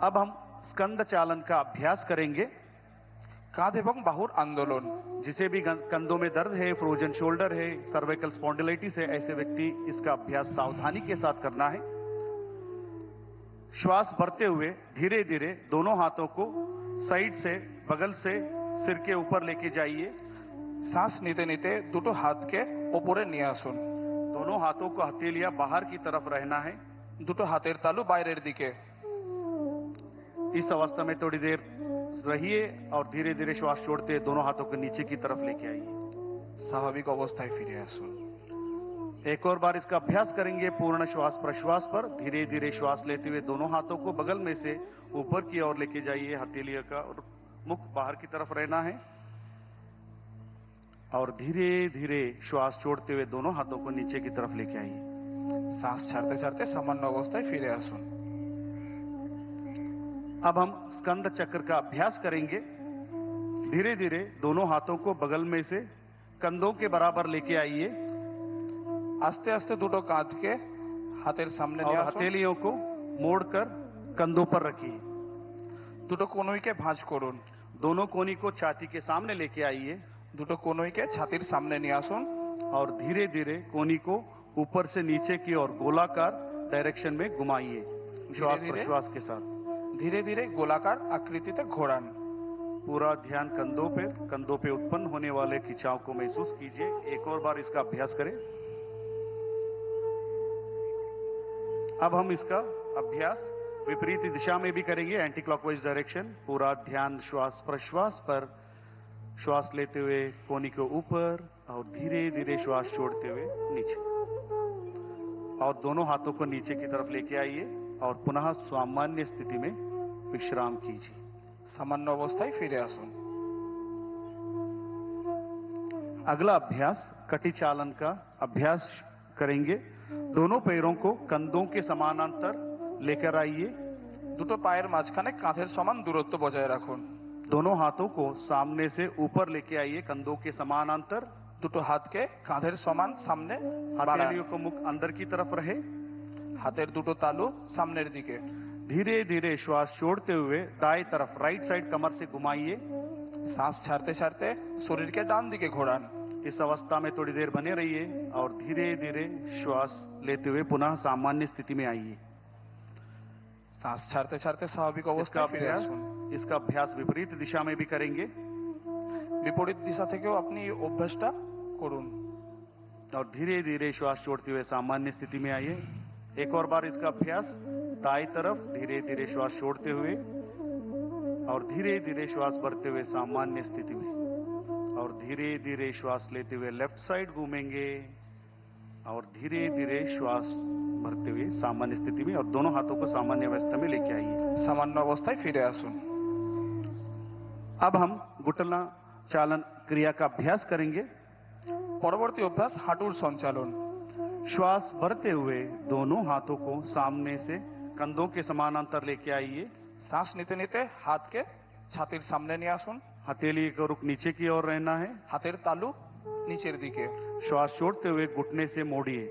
अब हम स्कंद चालन का अभ्यास करेंगे। কাঁধ এবং বাহুর আন্দোলন। जिसे भी कंधों में दर्द है, फ्रोजन शोल्डर है, सर्वाइकल स्पॉन्डिलाइटिस है, ऐसे व्यक्ति इसका अभ्यास सावधानी के साथ करना है। श्वास भरते हुए धीरे धीरे दोनों हाथों को साइड से, बगल से सिर के ऊपर लेके जाइए। শ্বাস নিতে নিতে দুটো হাতকে ওপরে নিয়ে আসুন। दोनों हाथों को हथेलियां बाहर की तरफ रहना है। দুটো হাতের তালু বাইরের দিকে। इस अवस्था में थोड़ी देर रहिए और धीरे धीरे श्वास छोड़ते दोनों हाथों को नीचे की तरफ लेके आइए। স্বাভাবিক অবস্থায় ফিরে আসুন। एक और बार इसका अभ्यास करेंगे। पूर्ण श्वास प्रश्वास पर धीरे धीरे श्वास लेते हुए दोनों हाथों को बगल में से ऊपर की ओर लेके जाइए। हथेलियों का और मुख बाहर की तरफ रहना है और धीरे धीरे श्वास छोड़ते हुए दोनों हाथों को नीचे की तरफ लेके आइए। শ্বাস ছাড়তে ছাড়তে সামান্য অবস্থায় ফিরে আসুন। अब हम स्कंद चक्र का अभ्यास करेंगे। धीरे धीरे दोनों हाथों को बगल में से कंधों के बराबर लेके आइए। আস্তে আস্তে দুটো কাঁধকে হাতের সামনে और নিয়ে আসুন। हथेलियों को मोड़कर कंधों पर रखिए। দুটো কনুইকে ভাঁজ করুন। दोनों कोनी को छाती के सामने लेके आइए দুটো কনুইকে ছাতির সামনে নিয়ে আসুন। और धीरे धीरे कोनी को ऊपर से नीचे की ओर गोलाकार डायरेक्शन में घुमाइए श्वास धीरे-धीरे। प्रश्वास के साथ। ধীরে ধীরে গোলাকার আকৃতিতে ঘোরান। पूरा ध्यान कंधों पे उत्पन्न होने वाले खिंचाव को महसूस कीजिए। एक और बार इसका अभ्यास करें। अब हम इसका अभ्यास विपरीत दिशा में भी करेंगे, एंटी क्लॉकवाइज डायरेक्शन। पूरा ध्यान श्वास प्रश्वास पर। श्वास लेते हुए कोनी को ऊपर और धीरे धीरे श्वास छोड़ते हुए नीचे और दोनों हाथों को नीचे की तरफ लेके आइए और पुनः सामान्य स्थिति में विश्राम कीजिए। সামান্য অবস্থায় ফিরে আসুন। अगला अभ्यास कटी चालन का अभ्यास करेंगे। दोनों पैरों को कंधों के समानांतर लेकर आइए। দুটো পায়ের মাঝখানে কাঁধের সমান দূরত্ব বজায় রাখুন। दोनों हाथों को सामने से ऊपर लेके आइए कंधों के समानांतर। দুটো হাতকে কাঁধের সমান সামনে বাড়ান। हथेलियों को मुख अंदर की तरफ रहे। হাতের দুটো তালু সামনের দিকে। धीरे धीरे श्वास छोड़ते हुए दाएं तरफ राइट साइड कमर से घुमाइए। শ্বাস ছাড়তে ছাড়তে শরীরকে ডান দিকে ঘোরান। इस अवस्था में थोड़ी देर बने रहिए और धीरे धीरे श्वास लेते हुए पुनः सामान्य स्थिति में आइए। শ্বাস ছাড়তে ছাড়তে স্বাভাবিক इसका অবস্থায় ফিরে अभ्यास আসুন। इसका अभ्यास विपरीत दिशा में भी करेंगे। বিপরীত দিশা থেকেও আপনি এই অভ্যাসটা করুন। और धीरे धीरे श्वास छोड़ते हुए सामान्य स्थिति में आइए। एक और बार इसका अभ्यास। दाई तरफ धीरे धीरे श्वास छोड़ते हुए और धीरे धीरे श्वास भरते हुए सामान्य स्थिति में, और धीरे धीरे श्वास लेते हुए लेफ्ट साइड घूमेंगे और धीरे धीरे श्वास भरते हुए सामान्य स्थिति में, और दोनों हाथों को सामान्य अवस्था में लेके आइए। সামান্য অবস্থায় ফিরে আসুন। अब हम घुटना चालन क्रिया का अभ्यास करेंगे। পরবর্তী অভ্যাস হাঁটুর সঞ্চালন। श्वास भरते हुए दोनों हाथों को सामने से कंधों के समानांतर लेके आइए। শ্বাস নিতে নিতে হাতকে ছাতির সামনে নিয়ে আসুন। हथेली का रुख नीचे की ओर रहना है। হাতের তালু নিচের দিকে। श्वास छोड़ते हुए घुटने से मोड़िए।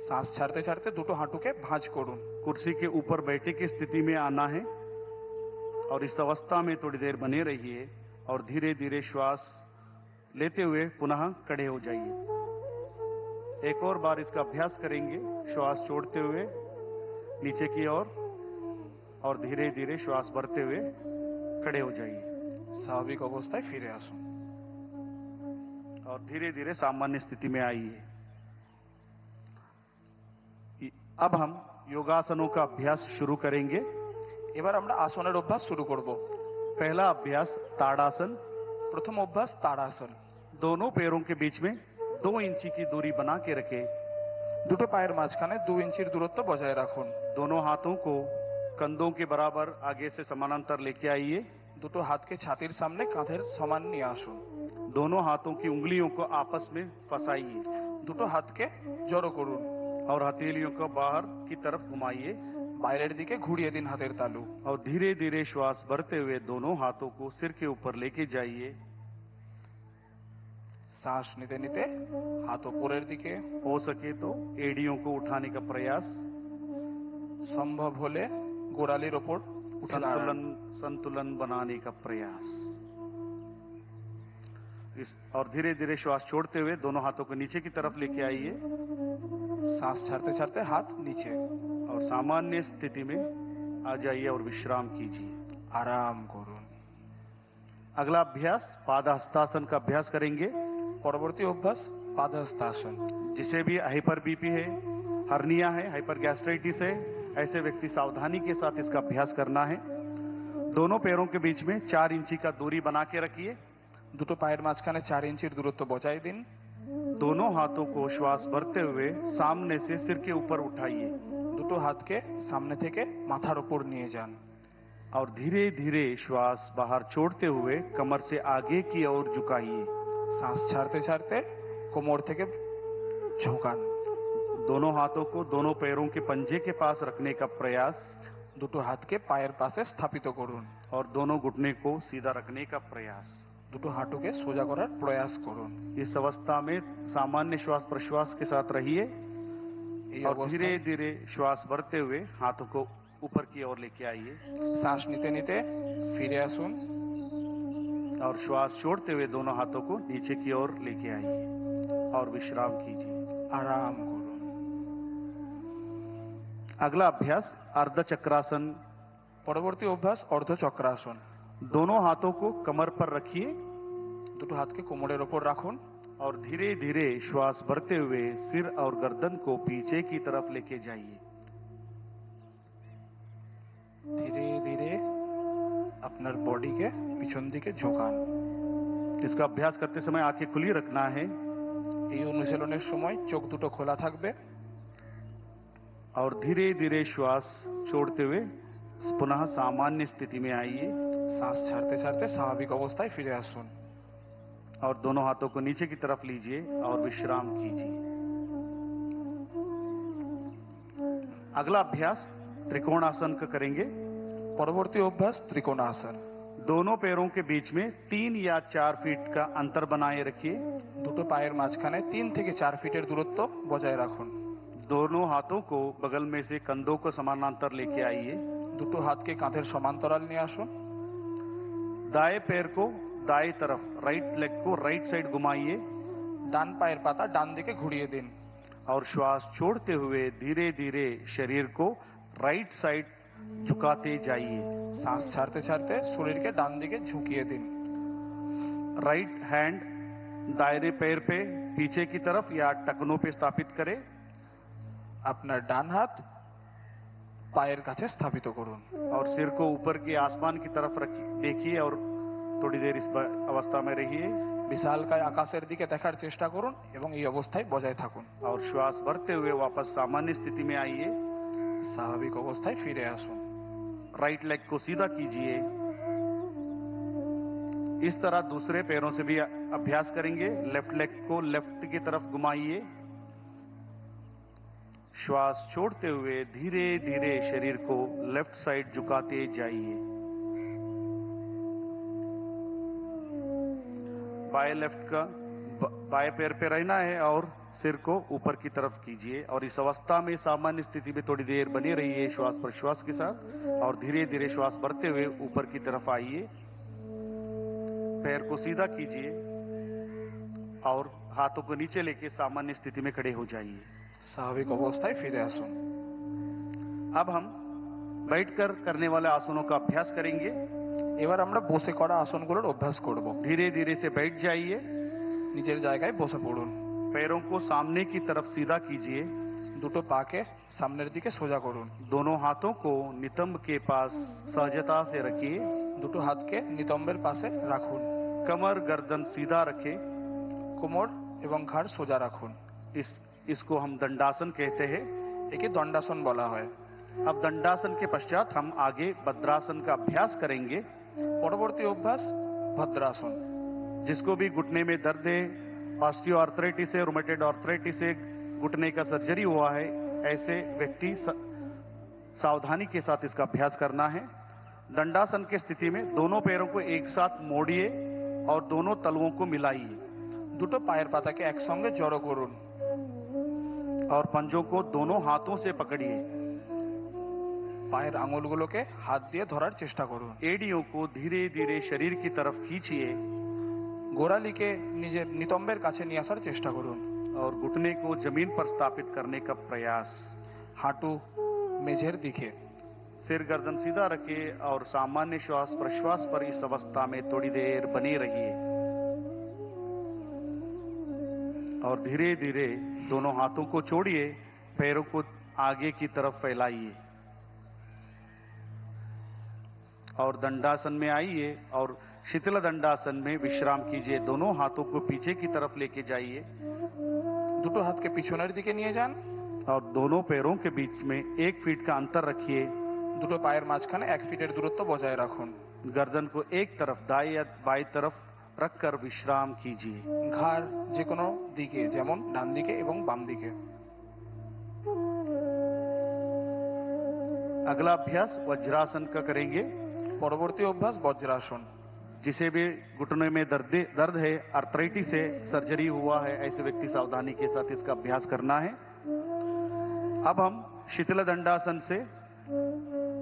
শ্বাস ছাড়তে ছাড়তে দুটো হাঁটুকে ভাঁজ করুন। कुर्सी के ऊपर बैठे की स्थिति में आना है और इस अवस्था में थोड़ी देर बने रहिए और धीरे धीरे श्वास लेते हुए पुनः खड़े हो जाइए। एक और बार इसका अभ्यास करेंगे। श्वास छोड़ते हुए नीचे की ओर और धीरे धीरे श्वास भरते हुए खड़े हो जाइए স্বাভাবিক অবস্থায় ফিরে আসুন। और धीरे धीरे सामान्य स्थिति में आइए। अब हम योगासनों का अभ्यास शुरू करेंगे। এবার আমরা আসনের অভ্যাস শুরু করব। पहला अभ्यास ताड़ासन। প্রথম অভ্যাস তাড়াসন। दोनों पैरों के बीच में 2 इंची की दूरी बना के रखें। দুটো পায়ের মাঝখানে 2 ইঞ্চির দূরত্ব বজায় রাখুন। दोनों हाथों को कंधों के बराबर आगे से समानांतर लेके आइए। দুটো হাতকে ছাতির সামনে কাঁধের সমান নিয়ে আসুন। दोनों हाथों की उंगलियों को आपस में फंसाइए। দুটো হাতকে জড়ো করুন। और हथेलियों को बाहर की तरफ घुमाइए বাইরের দিকে ঘুরিয়ে দিন হাতের তালু। और धीरे धीरे श्वास भरते हुए दोनों हाथों को सिर के ऊपर लेके जाइए। শ্বাস নিতে নিতে হাত উপরের দিকে, हो सके तो एड़ियों को उठाने का प्रयास। সম্ভব হলে গোড়ালির ওপর উঠে দাঁড়ান। संतुलन बनाने का प्रयास। और धीरे धीरे श्वास छोड़ते हुए दोनों हाथों को नीचे की तरफ लेके आइए শ্বাস ছাড়তে ছাড়তে হাত নিচে। और सामान्य स्थिति में आ जाइए और विश्राम कीजिए। আরাম করুন। अगला अभ्यास पादहस्तासन का अभ्यास करेंगे। পরবর্তী অভ্যাস পাদহস্তাসন। जिसे भी हाइपर बीपी है, हर्निया है, हाइपर गैस्ट्राइटिस है, ऐसे व्यक्ति सावधानी के साथ इसका अभ्यास करना है। दोनों पैरों के बीच में 4 इंची का दूरी बना के रखिए। দুটো পায়ের মাঝখানে 4 ইঞ্চির দূরত্ব বজায় দিন। दोनों हाथों को श्वास भरते हुए सामने से सिर के ऊपर उठाइए দুটো হাতকে সামনে থেকে মাথার উপর নিয়ে যান। और धीरे धीरे श्वास बाहर छोड़ते हुए कमर से आगे की ओर झुकाइए। শ্বাস ছাড়তে ছাড়তে কোমর থেকে ঝোঁকান। दोनों हाथों को दोनों पैरों के पंजे के पास रखने का प्रयास দুটো হাতকে পায়ের পাশে স্থাপিত করুন। और दोनों घुटने को सीधा रखने का प्रयास। দুটো হাঁটুকে সোজা করার প্রয়াস করুন। इस अवस्था में सामान्य श्वास प्रश्वास के साथ रहिए এই और অবস্থায় धीरे धीरे श्वास भरते हुए हाथों को ऊपर की ओर लेके आइए শ্বাস নিতে নিতে ফিরে আসুন। और श्वास छोड़ते हुए दोनों हाथों को नीचे की ओर लेके आइए और विश्राम कीजिए। আরাম করুন। अगला अभ्यास अर्ध चक्रासन। পরবর্তী অভ্যাস অর্ধচক্রাসন। दोनों हाथों को कमर पर रखिए দুটো হাতকে কোমরের ওপর রাখুন और धीरे धीरे श्वास भरते हुए सिर और गर्दन को पीछे की तरफ लेके जाइए। ধীরে ধীরে আপনার বডিকে পিছন দিকে ঝোঁকান। इसका अभ्यास करते समय आंखें खुली रखना है এই অনুশীলনের সময় চোখ দুটো খোলা থাকবে। और धीरे धीरे श्वास छोड़ते हुए पुनः सामान्य स्थिति में आइए শ্বাস ছাড়তে ছাড়তে স্বাভাবিক অবস্থায় ফিরে আসুন। और दोनों हाथों को नीचे की तरफ लीजिए और विश्राम कीजिए। अगला अभ्यास त्रिकोणासन का करेंगे। পরবর্তী অভ্যাস ত্রিকোণাসন। दोनों पैरों के बीच में 3 या 4 फीट का अंतर बनाए रखिए। দুটো পায়ের মাঝখানে 3 থেকে 4 ফিটের দূরত্ব বজায় রাখুন। दोनों हाथों को बगल में से कंधों को समानांतर लेके आइए। দুটো হাতকে কাঁধের সমান্তরাল নিয়ে আসুন। दाएं पैर को दाएं तरफ, राइट लेग को राइट साइड घुमाइए ডান পায়ের পাতা ডান দিকে ঘুরিয়ে দিন। और श्वास छोड़ते हुए धीरे धीरे शरीर को राइट साइड झुकाते जाइए। শ্বাস ছাড়তে ছাড়তে শরীরকে ডান দিকে ঝুঁকিয়ে দিন। राइट हैंड दायरे पैर पे पीछे की तरफ या टखनों पे स्थापित करें। আপনার ডান হাত পায়ের কাছে স্থাপিত করুন और सिर को ऊपर के आसमान की तरफ देखिए और थोड़ी देर इस अवस्था में रहिए বিশালকায় আকাশের দিকে দেখার চেষ্টা করুন এবং এই অবস্থায় বজায় থাকুন और श्वास भरते हुए वापस सामान्य स्थिति में आइए। স্বাভাবিক অবস্থায় ফিরে আসুন। राइट लेग को सीधा कीजिए। इस तरह दूसरे पैरों से भी अभ्यास करेंगे। लेफ्ट लेग को लेफ्ट की तरफ घुमाइए। श्वास छोड़ते हुए धीरे धीरे शरीर को लेफ्ट साइड झुकाते जाइए। बाएं लेफ्ट का बाएं पैर पे रहना है और सिर को ऊपर की तरफ कीजिए और इस अवस्था में सामान्य स्थिति में थोड़ी देर बने रहिए श्वास प्रश्वास के साथ और धीरे धीरे श्वास भरते हुए ऊपर की तरफ आइए। पैर को सीधा कीजिए और हाथों को नीचे लेके सामान्य स्थिति में खड़े हो जाइए। স্বাভাবিক অবস্থায় ফিরে আসুন। अब हम बैठकर करने वाले आसनों का अभ्यास करेंगे। এবার আমরা বসে করা আসনগুলোর অভ্যাস করব। धीरे धीरे से बैठ जाइए। নিজের জায়গায় বসে পড়ুন। पैरों को सामने की तरफ सीधा कीजिए। দুটো পাকে সামনের দিকে সোজা করুন। दोनों हाथों को नितंब के पास सहजता से रखिए। দুটো হাতকে নিতম্বের পাশে রাখুন। कमर गर्दन सीधा रखें। কোমর এবং ঘাড় সোজা রাখুন। इसको हम दंडासन कहते हैं। একে দণ্ডাসন বলা হয়। अब दंडासन के पश्चात हम आगे भद्रासन का अभ्यास करेंगे। পরবর্তী অভ্যাস ভদ্রাসন। जिसको भी घुटने में दर्द है, ऑस्टियो आर्थराइटिस है, रूमेटॉइड आर्थराइटिस है, घुटने का सर्जरी हुआ है, ऐसे व्यक्ति सावधानी के साथ इसका अभ्यास करना है। दंडासन की स्थिति में दोनों पैरों को एक साथ मोड़िए और दोनों तलुओं को मिलाइए। দুটো পায়ের পাতাকে একসঙ্গে জড়ো করুন और पंजों को दोनों हाथों से पकड़िए। পায়ের আঙুলগুলোকে হাত দিয়ে ধরার চেষ্টা করুন। एड़ियों को धीरे धीरे शरीर की तरफ खींचिए গোড়ালিকে নিজের নিতম্বের কাছে নিয়ে আসার চেষ্টা করুন और घुटने को जमीन पर स्थापित करने का प्रयास। হাঁটু মেঝের दिखे। सिर गर्दन सीधा रखिए और सामान्य श्वास प्रश्वास पर इस अवस्था में थोड़ी देर बने रहिए और धीरे धीरे दोनों हाथों को छोड़िए, पैरों को आगे की तरफ फैलाइए और दंडासन में आइए और शीतल दंडासन में विश्राम कीजिए। दोनों हाथों को पीछे की तरफ लेके जाइए। দুটো হাতকে পিছনের দিকে নিয়ে যান और दोनों पैरों के बीच में 1 फीट का अंतर रखिए। দুটো পায়ের মাঝখানে 1 ফিটের দূরত্ব বজায় রাখুন। गर्दन को एक तरफ दाएं या बाएं तरफ रखकर विश्राम कीजिए। ঘাড় যে কোনো দিকে, যেমন ডান দিকে এবং বাম দিকে। अगला अभ्यास वज्रासन का करेंगे। পরবর্তী অভ্যাস বজ্রাসন। जिसे भी घुटने में दर्द है, आर्थराइटिस है, सर्जरी हुआ है, ऐसे व्यक्ति सावधानी के साथ इसका अभ्यास करना है। अब हम शीतल दंडासन से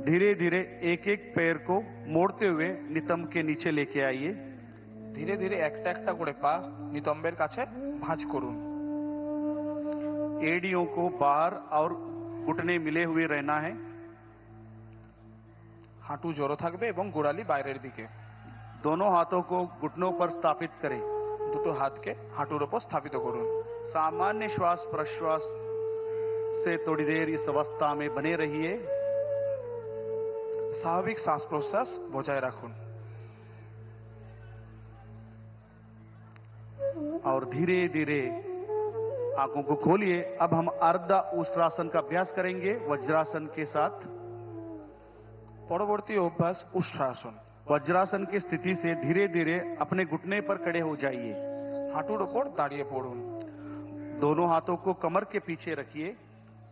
धीरे धीरे एक एक पैर को मोड़ते हुए नितंब के नीचे लेके आइए। ধীরে ধীরে একটা একটা করে পা নিতম্বের কাছে ভাঁজ করুন। एड़ियों को बाहर और घुटने मिले हुए रहना है। হাঁটু জড়ো থাকবে এবং গোড়ালি বাইরের দিকে। दोनों हाथों को घुटनों पर स्थापित करें। দুটো হাতকে হাঁটুর উপর স্থাপিত করুন। सामान्य श्वास प्रश्वास से थोड़ी देर इस अवस्था में बने रहिए। স্বাভাবিক শ্বাস প্রশ্বাস বজায় রাখুন और धीरे धीरे आंखों को खोलिए। अब हम अर्धा उष्ट्रासन का अभ्यास करेंगे वज्रासन के साथ। পরবর্তী অভ্যাস উষ্ট্রাসন। वज्रासन की स्थिति से धीरे धीरे अपने घुटने पर खड़े हो जाइए। হাঁটুর উপর দাঁড়িয়ে পড়ুন। दोनों हाथों को कमर के पीछे रखिए।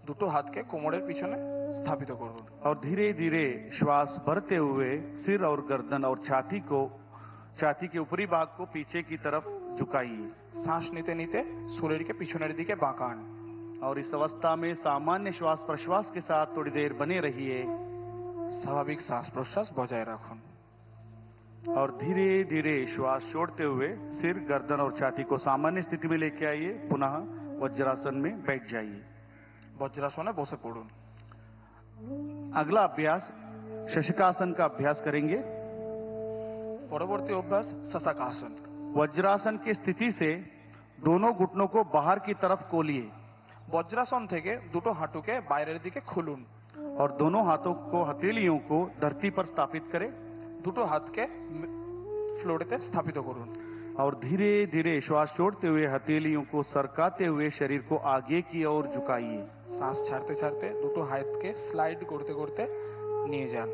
দুটো হাতকে কোমরের পিছনে স্থাপিত করুন और धीरे धीरे श्वास भरते हुए सिर और गर्दन और छाती के ऊपरी भाग को पीछे की तरफ झुकाइए। শ্বাস নিতে নিতে শরীরকে পিছনের দিকে বাঁকান और इस अवस्था में सामान्य श्वास प्रश्वास के साथ थोड़ी देर बने रहिए স্বাভাবিক শ্বাস প্রশ্বাস বজায় রাখুন और धीरे धीरे श्वास छोड़ते हुए सिर गर्दन और छाती को सामान्य स्थिति में लेके आइए। पुनः वज्रासन में बैठ जाइए। বজ্রাসনে বসে পড়ুন। अगला अभ्यास शशकासन का अभ्यास करेंगे। পরবর্তী অভ্যাস শশাকাসন। वज्रासन की स्थिति से दोनों घुटनों को बाहर की तरफ कोलिए বজ্রাসন থেকে দুটো হাঁটুকে বাইরের দিকে খুলুন और दोनों हाथों को हथेलियों को धरती पर स्थापित करें দুটো হাতকে ফ্লোরেতে স্থাপিত করুন और धीरे धीरे श्वास छोड़ते हुए हथेलियों को सरकाते हुए शरीर को आगे की ओर झुकाइए। শ্বাস ছাড়তে ছাড়তে দুটো হাতকে স্লাইড করতে করতে নিয়ে যান।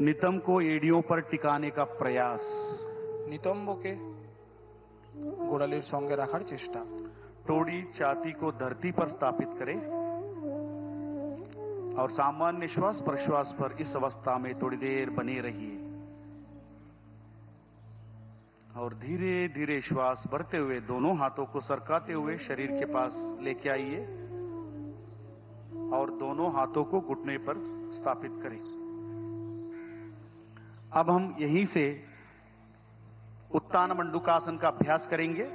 नितंब को एड़ियों पर टिकाने का प्रयास। নিতম্বকে গোড়ালির সঙ্গে রাখার চেষ্টা। टोड़ी छाती को धरती पर स्थापित करें और सामान्य श्वास प्रश्वास पर इस अवस्था में थोड़ी देर बने रहिए और धीरे धीरे श्वास भरते हुए दोनों हाथों को सरकाते हुए शरीर के पास लेके आइए और दोनों हाथों को घुटने पर स्थापित करें। अब हम यहीं से उत्तान मंडूकासन का अभ्यास करेंगे।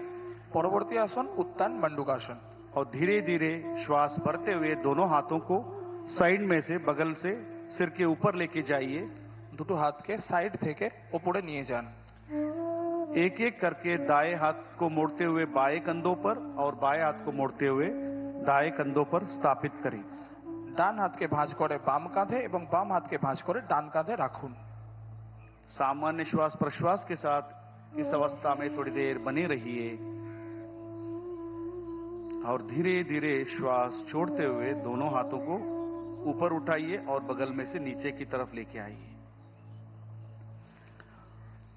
পরবর্তী আসন উত্তান মণ্ডূকাসন। और धीरे धीरे श्वास भरते हुए दोनों हाथों को साइड में से बगल से सिर के ऊपर लेके जाइए। দুটো হাতকে সাইড থেকে উপরে নিয়ে যান। एक एक करके दाएं हाथ को मोड़ते हुए बाएं कंधों पर और बाएं हाथ को मोड़ते हुए दाएं कंधों पर स्थापित करें। ডান হাতকে ভাঁজ করে বাম কাঁধে এবং বাম হাতকে ভাঁজ করে ডান কাঁধে রাখুন। सामान्य श्वास प्रश्वास के साथ इस अवस्था में थोड़ी देर बने रहिए और धीरे धीरे श्वास छोड़ते हुए दोनों हाथों को ऊपर उठाइए और बगल में से नीचे की तरफ लेके आइए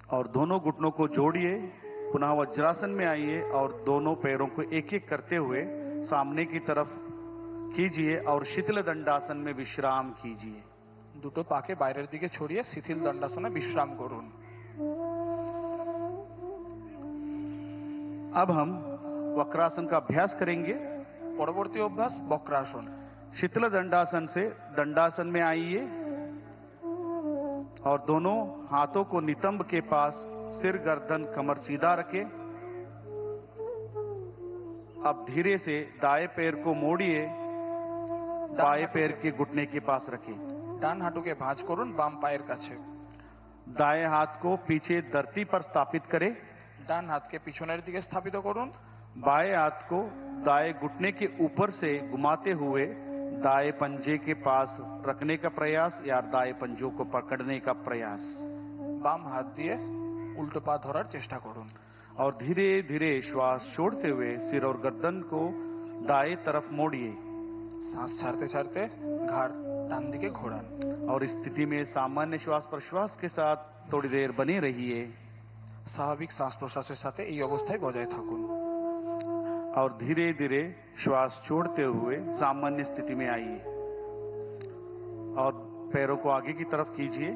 और दोनों घुटनों को जोड़िए। पुनः वज्रासन में आइए और दोनों पैरों को एक एक करते हुए सामने की तरफ कीजिए और शिथिल दंडासन में विश्राम कीजिए। দুটো পাকে বাইরের দিকে ছড়িয়ে শিথিল দণ্ডাসনে বিশ্রাম করুন। अब हम वक्रासन का अभ्यास करेंगे। পরবর্তী অভ্যাস বক্রাসন। शिथिल दंडासन से दंडासन में आइए और दोनों हाथों को नितंब के पास सिर गर्दन कमर सीधा रखें। अब धीरे से दाएं पैर को मोड़िए, बाएं पैर के घुटने के पास रखें। ডান হাঁটুকে ভাঁজ করুন বাম পায়ের কাছে। दाएं हाथ को पीछे धरती पर स्थापित करें। ডান হাতকে পিছনের দিকে স্থাপিত করুন। बाएं हाथ को दाएं घुटने के ऊपर से घुमाते हुए दाएं पंजे के पास रखने का प्रयास या दाएं पंजों को पकड़ने का प्रयास। বাম হাত দিয়ে উল্টো পা ধরার চেষ্টা করুন और धीरे धीरे श्वास छोड़ते हुए सिर और गर्दन को दाएं तरफ मोड़िए শ্বাস ছাড়তে ছাড়তে ঘাড় ডান দিকে ঘোরান। और इस स्थिति में सामान्य श्वास प्रश्वास के साथ थोड़ी देर बने रहिए স্বাভাবিক শ্বাস প্রশ্বাসের সাথে এই অবস্থায় বজায় থাকুন और धीरे धीरे श्वास छोड़ते हुए सामान्य स्थिति में आइए और पैरों को आगे की तरफ कीजिए।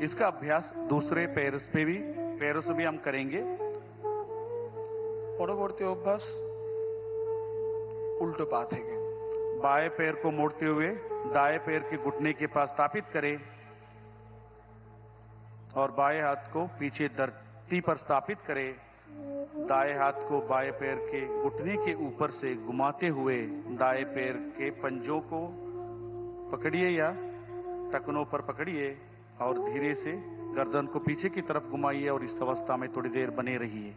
इसका अभ्यास दूसरे पैरों से भी हम करेंगे। পরবর্তী অভ্যাস উল্টো পা থেকে। बाएं पैर को मोड़ते हुए दाएं पैर के घुटने के पास स्थापित करें और बाएं हाथ को पीछे धरती पर स्थापित करें। दाएं हाथ को बाएं पैर के घुटने के ऊपर से घुमाते हुए दाएं पैर के पंजों को पकड़िए या टखनों पर पकड़िए और धीरे से गर्दन को पीछे की तरफ घुमाइए और इस अवस्था में थोड़ी देर बने रहिए।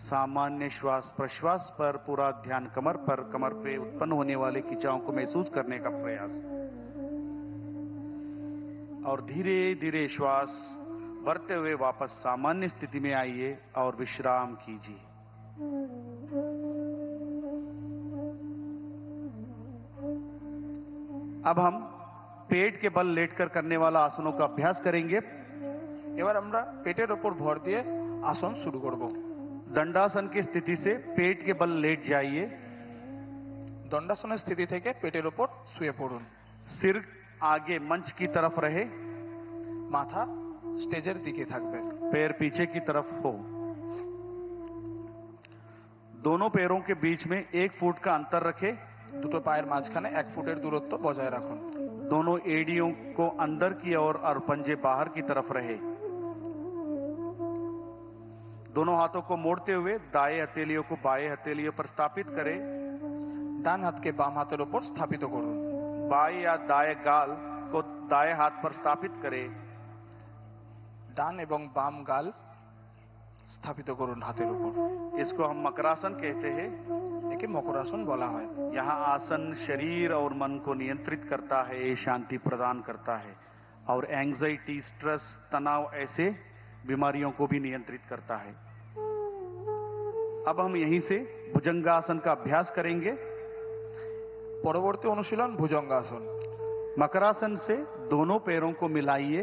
सामान्य श्वास प्रश्वास पर पूरा ध्यान कमर पर, कमर पे उत्पन्न होने वाले खिंचाव को महसूस करने का प्रयास और धीरे धीरे श्वास भरते हुए वापस सामान्य स्थिति में आइए और विश्राम कीजिए। अब हम पेट के बल लेटकर करने वाला आसनों का अभ्यास करेंगे। এবার আমরা পেটের ওপর ভর দিয়ে আসন শুরু করব। दंडासन की स्थिति से पेट के बल लेट जाइए। দণ্ডাসনের স্থিতি থেকে পেটের ওপর শুয়ে পড়ুন। सिर आगे मंच की तरफ रहे, মাথা স্টেজের দিকে থাকবে। पैर पीछे की तरफ हो। दोनों पैरों के बीच में 1 फुट का अंतर रखें। দুটো পায়ের মাঝখানে 1 ফুটের দূরত্ব বজায় রাখুন। दोनों एड़ियों को अंदर की ओर और पंजे बाहर की तरफ रहे। दोनों हाथों को मोड़ते हुए दाएं हथेलियों को बाएं हथेलियों पर स्थापित करें। ডান হাতকে বাম হাতের ওপর স্থাপিত করুন। बाएं या दाएं गाल को दाएं हाथ पर स्थापित करें। ডান এবং বাম গাল স্থাপিত করুন হাতের উপর। इसको हम मकरासन कहते हैं। একে মকরাসন বলা হয়। यहाँ आसन शरीर और मन को नियंत्रित करता है, शांति प्रदान करता है और एंजाइटी, स्ट्रेस, तनाव ऐसे बीमारियों को भी नियंत्रित करता है। अब हम यहीं से भुजंगासन का अभ्यास करेंगे। পরবর্তী অনুশীলন ভুজঙ্গাসন। मकरासन से दोनों पैरों को मिलाइए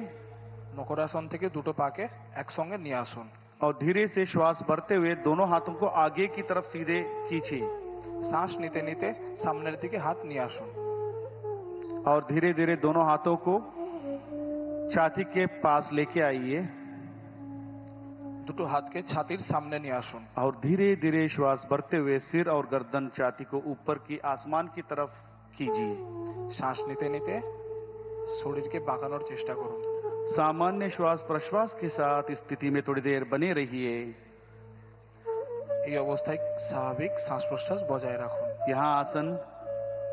মকরাসন থেকে দুটো পাকে একসঙ্গে নিয়ে আসুন। और धीरे से श्वास भरते हुए दोनों हाथों को आगे की तरफ सीधे खींचिए শ্বাস নিতে নিতে সামনের দিকে হাত নিয়ে আসুন। और धीरे धीरे दोनों हाथों को छाती के पास लेके आइए দুটো হাতকে ছাতির সামনে নিয়ে আসুন। और धीरे धीरे श्वास भरते हुए सिर और गर्दन छाती को ऊपर की आसमान की तरफ कीजिए। শ্বাস নিতে নিতে শরীরকে বাঁকানোর চেষ্টা করুন। सामान्य श्वास प्रश्वास के साथ इस स्थिति में थोड़ी देर बने रहिए। এই অবস্থায় স্বাভাবিক শ্বাস প্রশ্বাস বজায় রাখুন। यहाँ आसन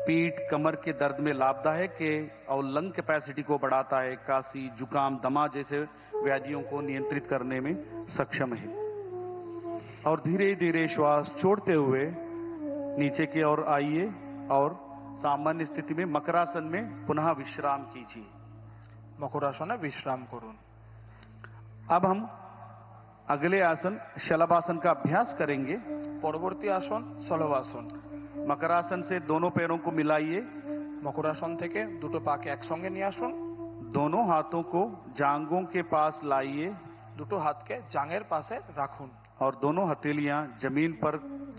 पीठ कमर के दर्द में लाभदायक है और लंग कैपेसिटी को बढ़ाता है, काशी, जुकाम, दमा जैसे व्याधियों को नियंत्रित करने में सक्षम है। और धीरे धीरे श्वास छोड़ते हुए नीचे की ओर आइए और सामान्य स्थिति में मकरासन में पुनः विश्राम कीजिए। মকরাসনে বিশ্রাম করুন। अब हम अगले आसन शलभासन का अभ्यास करेंगे। পরবর্তী আসন শলভাসন। मकरासन से दोनों पैरों को मिलाइए, মকরাসন থেকে দুটো পাকে একসঙ্গে নিয়ে আসুন। दोनों हाथों को जांघों के पास लाइए দুটো হাতকে জাঙের পাশে রাখুন। और दोनों हथेलियां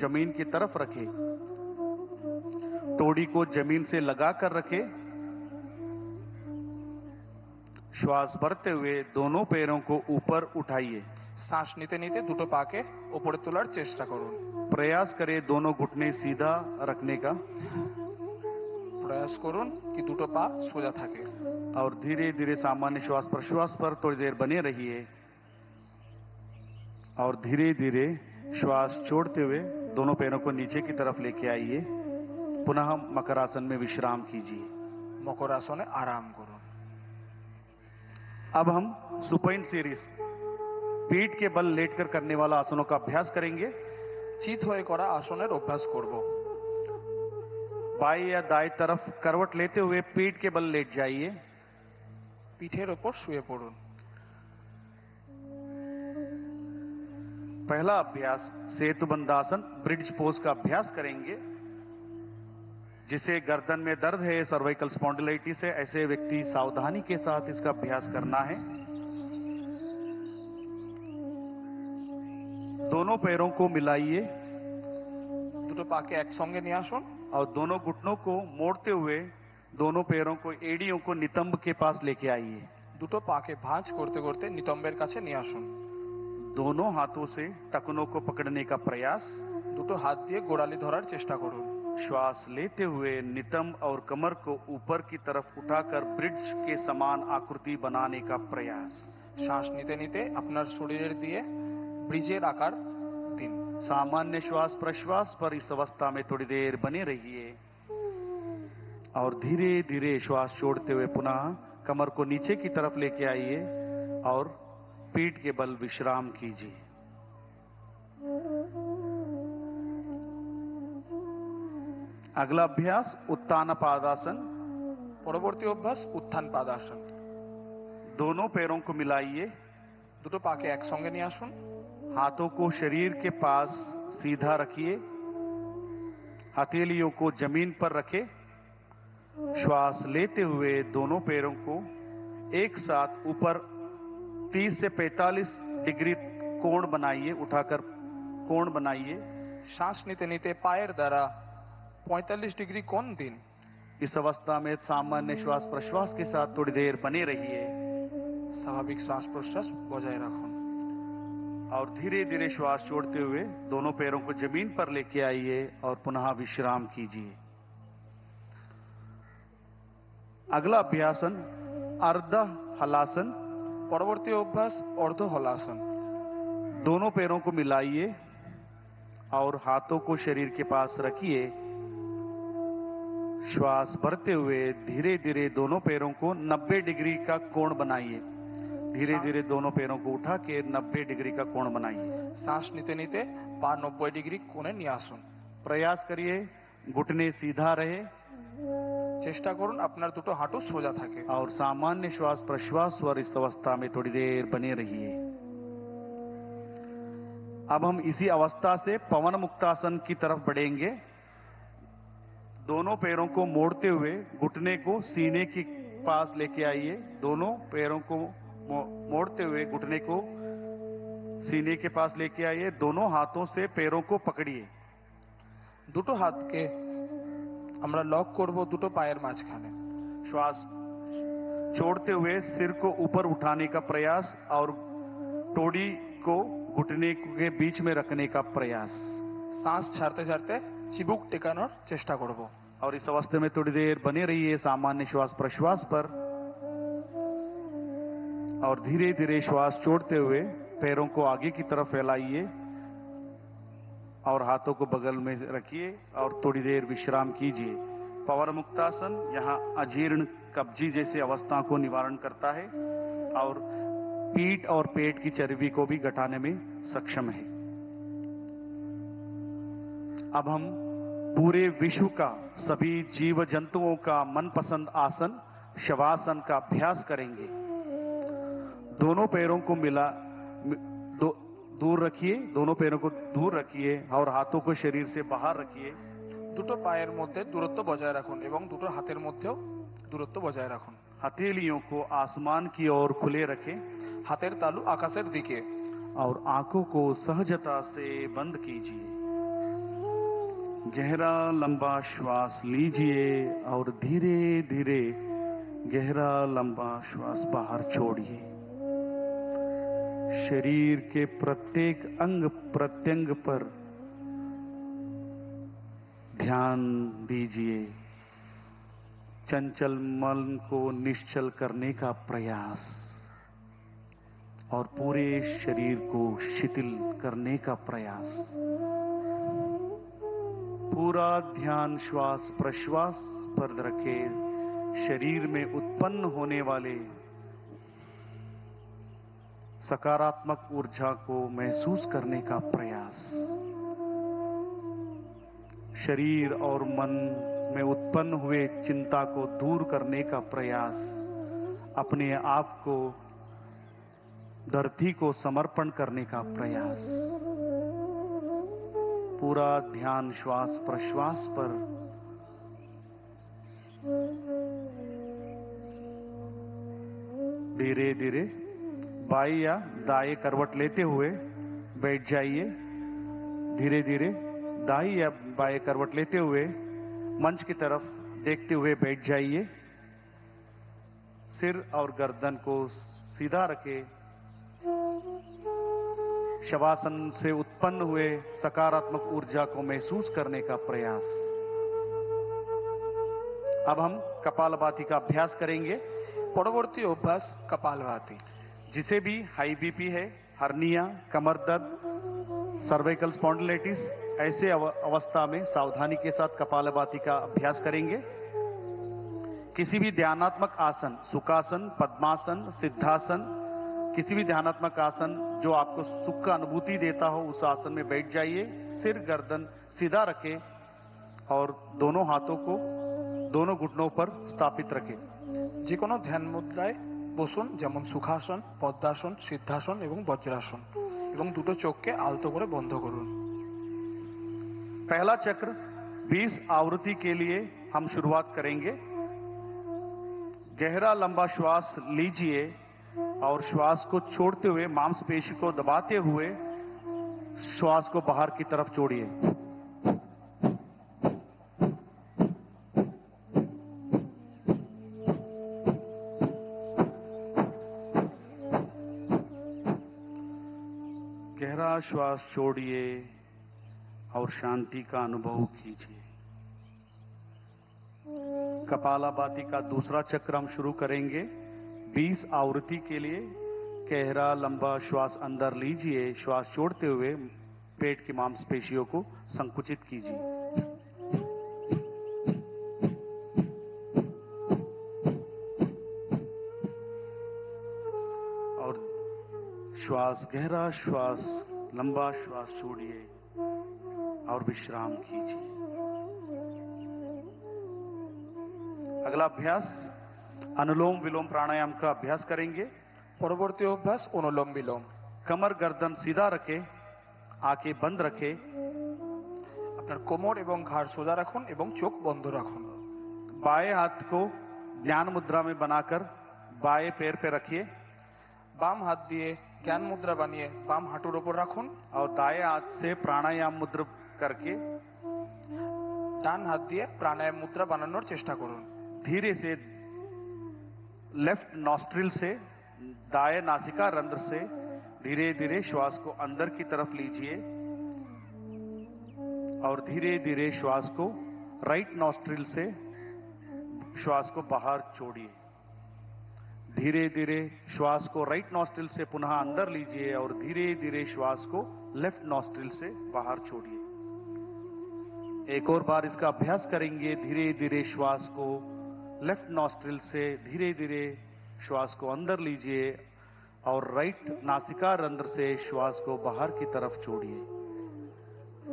जमीन की तरफ रखें। टोड़ी को जमीन से लगाकर रखें। श्वास भरते हुए दोनों पैरों को ऊपर उठाइए। শ্বাস নিতে নিতে দুটো পাকে উপরে তোলার চেষ্টা করুন। प्रयास करें दोनों घुटने सीधा रखने का প্রয়াস করুন কি দুটো পা সোজা থাকে। और धीरे धीरे सामान्य श्वास प्रश्वास पर थोड़ी देर बने रहिए और धीरे धीरे श्वास छोड़ते हुए दोनों पैरों को नीचे की तरफ लेके आइए। पुनः मकरासन में विश्राम कीजिए। মকরাসনে আরাম করুন। अब हम सुपाइन सीरीज पीठ के बल लेटकर करने वाला आसनों का अभ्यास करेंगे। চিত হয়ে করা আসনের অভ্যাস করব। बाएं या दाएं तरफ करवट लेते हुए पीठ के बल लेट जाइए। পিঠের ওপর শুয়ে পড়ুন। पहला अभ्यास सेतुबंधासन ब्रिज पोज का अभ्यास करेंगे। जिसे गर्दन में दर्द है, सर्वाइकल स्पॉन्डिलाइटिस है, ऐसे व्यक्ति सावधानी के साथ इसका अभ्यास करना है। दोनों पैरों को मिलाइए দুটো পাকে একসঙ্গে নিয়ে আসুন। और दोनों घुटनों को मोड़ते हुए दोनों पैरों को एड़ियों को नितंब के पास लेके आइए। দুটো পাকে ভাঁজ করতে করতে নিতম্বের কাছে নিয়ে আসুন। दोनों हाथों से टखनों को पकड़ने का प्रयास। দুটো হাত দিয়ে গোড়ালি ধরার চেষ্টা করুন। श्वास लेते हुए नितंब और कमर को ऊपर की तरफ उठाकर ब्रिज के समान आकृति बनाने का प्रयास। শ্বাস নিতে নিতে আপনার শরীরের দিয়ে ব্রিজের আকার দিন। सामान्य श्वास प्रश्वास पर इस अवस्था में थोड़ी देर बने रहिए और धीरे धीरे श्वास छोड़ते हुए पुनः कमर को नीचे की तरफ लेके आइए और पीठ के बल विश्राम कीजिए। अगला अभ्यास उत्तान पादासन। পরবর্তী অভ্যাস উত্থান পাদাসন। दोनों पैरों को मिलाइए, দুটো পাকে একসঙ্গে নিয়ে আসুন। हाथों को शरीर के पास सीधा रखिए, हथेलियों को जमीन पर रखें। श्वास लेते हुए दोनों पैरों को एक साथ ऊपर 30 से 45 डिग्री कोण बनाइए, उठाकर कोण बनाइए। শ্বাস নিতে নিতে পায়ের দ্বারা 45 ডিগ্রি কোণ দিন। इस अवस्था में सामान्य श्वास प्रश्वास के साथ थोड़ी देर बने रहिए স্বাভাবিক শ্বাস প্রশ্বাস বজায় রাখুন। और धीरे धीरे श्वास छोड़ते हुए दोनों पैरों को जमीन पर लेके आइए और पुनः विश्राम कीजिए। अगला अभ्यासन अर्ध हलासन। পরবর্তী অভ্যাস অর্ধ হলাসন। दोनों पैरों को मिलाइए और हाथों को शरीर के पास रखिए। श्वास भरते हुए धीरे धीरे दोनों पैरों को 90 डिग्री का कोण बनाइए। धीरे धीरे दोनों पैरों को उठा के 90 डिग्री का कोण बनाइए। শ্বাস নিতে নিতে পা 90 ডিগ্রি কোণে নিয়ে আসুন। प्रयास करिए घुटने सीधा रहे চেষ্টা করুন আপনার দুটো হাঁটু সোজা থাকে। और सामान्य श्वास प्रश्वास और इस अवस्था में थोड़ी देर बने रहिए। अब हम इसी अवस्था से पवन मुक्तासन की तरफ बढ़ेंगे। दोनों पैरों को मोड़ते हुए घुटने को सीने के पास लेके आइए। दोनों पैरों को मोड़ते हुए घुटने को सीने के पास लेके आइए। दोनों हाथों से पैरों को पकड़िए। দুটো হাতকে আমরা লক করব দুটো পায়ের মাঝখানে। श्वास छोड़ते हुए सिर को ऊपर उठाने का प्रयास और टोड़ी को घुटने के बीच में रखने का प्रयास। শ্বাস ছাড়তে ছাড়তে চিবুক টেকানোর চেষ্টা করব। और इस अवस्था में थोड़ी देर बने रहिए सामान्य श्वास प्रश्वास पर और धीरे धीरे श्वास छोड़ते हुए पैरों को आगे की तरफ फैलाइए और हाथों को बगल में रखिए और थोड़ी देर विश्राम कीजिए। पवन मुक्तासन यहाँ अजीर्ण कब्जी जैसी अवस्था को निवारण करता है और पीठ और पेट की चर्बी को भी घटाने में सक्षम है। अब हम पूरे विश्व का सभी जीव जंतुओं का मनपसंद आसन शवासन का अभ्यास करेंगे। दोनों पैरों को दूर रखिए, दोनों पैरों को दूर रखिए और हाथों को शरीर से बाहर रखिए। দুটো পায়ের মধ্যে দূরত্ব বজায় রাখুন এবং দুটো হাতের মধ্যেও দূরত্ব বজায় রাখুন। हथेलियों को आसमान की ओर खुले रखें। হাতের তালু আকাশের দিকে और आंखों को सहजता से बंद कीजिए। गहरा लंबा श्वास लीजिए और धीरे धीरे गहरा लंबा श्वास बाहर छोड़िए। शरीर के प्रत्येक अंग प्रत्यंग पर ध्यान दीजिए। चंचल मन को निश्चल करने का प्रयास और पूरे शरीर को शिथिल करने का प्रयास। पूरा ध्यान श्वास प्रश्वास पर रखें। शरीर में उत्पन्न होने वाले सकारात्मक ऊर्जा को महसूस करने का प्रयास। शरीर और मन में उत्पन्न हुए चिंता को दूर करने का प्रयास। अपने आप को धरती को समर्पण करने का प्रयास। पूरा ध्यान श्वास प्रश्वास पर। धीरे धीरे बाएं या दाएं करवट लेते हुए बैठ जाइए। धीरे धीरे दाएं या बाएं करवट लेते हुए मंच की तरफ देखते हुए बैठ जाइए। सिर और गर्दन को सीधा रखें। शवासन से उत्पन्न हुए सकारात्मक ऊर्जा को महसूस करने का प्रयास। अब हम कपालभाति का अभ्यास करेंगे। পরবর্তী অভ্যাস কপালভাতি। जिसे भी हाई बीपी है, हर्निया, कमर दर्द, सर्वाइकल स्पॉन्डिलाइटिस, ऐसे अवस्था में सावधानी के साथ कपालभाति का अभ्यास करेंगे। किसी भी ध्यानात्मक आसन, सुखासन, पद्मासन, सिद्धासन, किसी भी ध्यानात्मक आसन जो आपको सुख का अनुभूति देता हो उस आसन में बैठ जाइए। सिर गर्दन सीधा रखें और दोनों हाथों को दोनों घुटनों पर स्थापित रखें। যে কোনো ধ্যান মুদ্রায় বসুন, যেমন সুখাসন, পদ্মাসন, সিদ্ধাসন এবং বজ্রাসন, এবং দুটো চোখকে আলতো করে বন্ধ করুন। पहला चक्र 20 आवृत्ति के लिए हम शुरुआत करेंगे। गहरा लंबा श्वास लीजिए और श्वास को छोड़ते हुए मांसपेशी को दबाते हुए श्वास को बाहर की तरफ छोड़िए। गहरा श्वास छोड़िए और शांति का अनुभव कीजिए। कपालभाति का दूसरा चक्र हम शुरू करेंगे। 20 आवृत्ति के लिए गहरा लंबा श्वास अंदर लीजिए। श्वास छोड़ते हुए पेट की मांसपेशियों को संकुचित कीजिए। और श्वास, गहरा श्वास लंबा श्वास छोड़िए और विश्राम कीजिए। अगला अभ्यास अनुलोम विलोम प्राणायाम का अभ्यास करेंगे। পরবর্তী অভ্যাস অনুলোম বিলোম। कमर गर्दन सीधा रखे, आंखें बंद रखे, আপনার কোমর এবং ঘাড় সোজা রাখুন এবং চোখ বন্ধ রাখুন। बाएं हाथ को ज्ञान मुद्रा में बनाकर बाएं पैर पे रखिए বাম হাত দিয়ে জ্ঞান মুদ্রা বানিয়ে বাম হাঁটুর ওপর রাখুন और दाएं हाथ से प्राणायाम मुद्रा करके ডান হাত দিয়ে প্রাণায়াম মুদ্রা বানানোর চেষ্টা করুন। धीरे से लेफ्ट नॉस्ट्रिल से दाएं नासिका रंध्र से धीरे धीरे श्वास को अंदर की तरफ लीजिए और धीरे धीरे श्वास को राइट नॉस्ट्रिल से श्वास को बाहर छोड़िए। धीरे धीरे श्वास को राइट नॉस्ट्रिल से पुनः अंदर लीजिए और धीरे धीरे श्वास को लेफ्ट नॉस्ट्रिल से बाहर छोड़िए। एक और बार इसका अभ्यास करेंगे। धीरे धीरे श्वास को लेफ्ट नॉस्ट्रिल से धीरे धीरे श्वास को अंदर लीजिए और राइट नासिका रंध्र से श्वास को बाहर की तरफ छोड़िए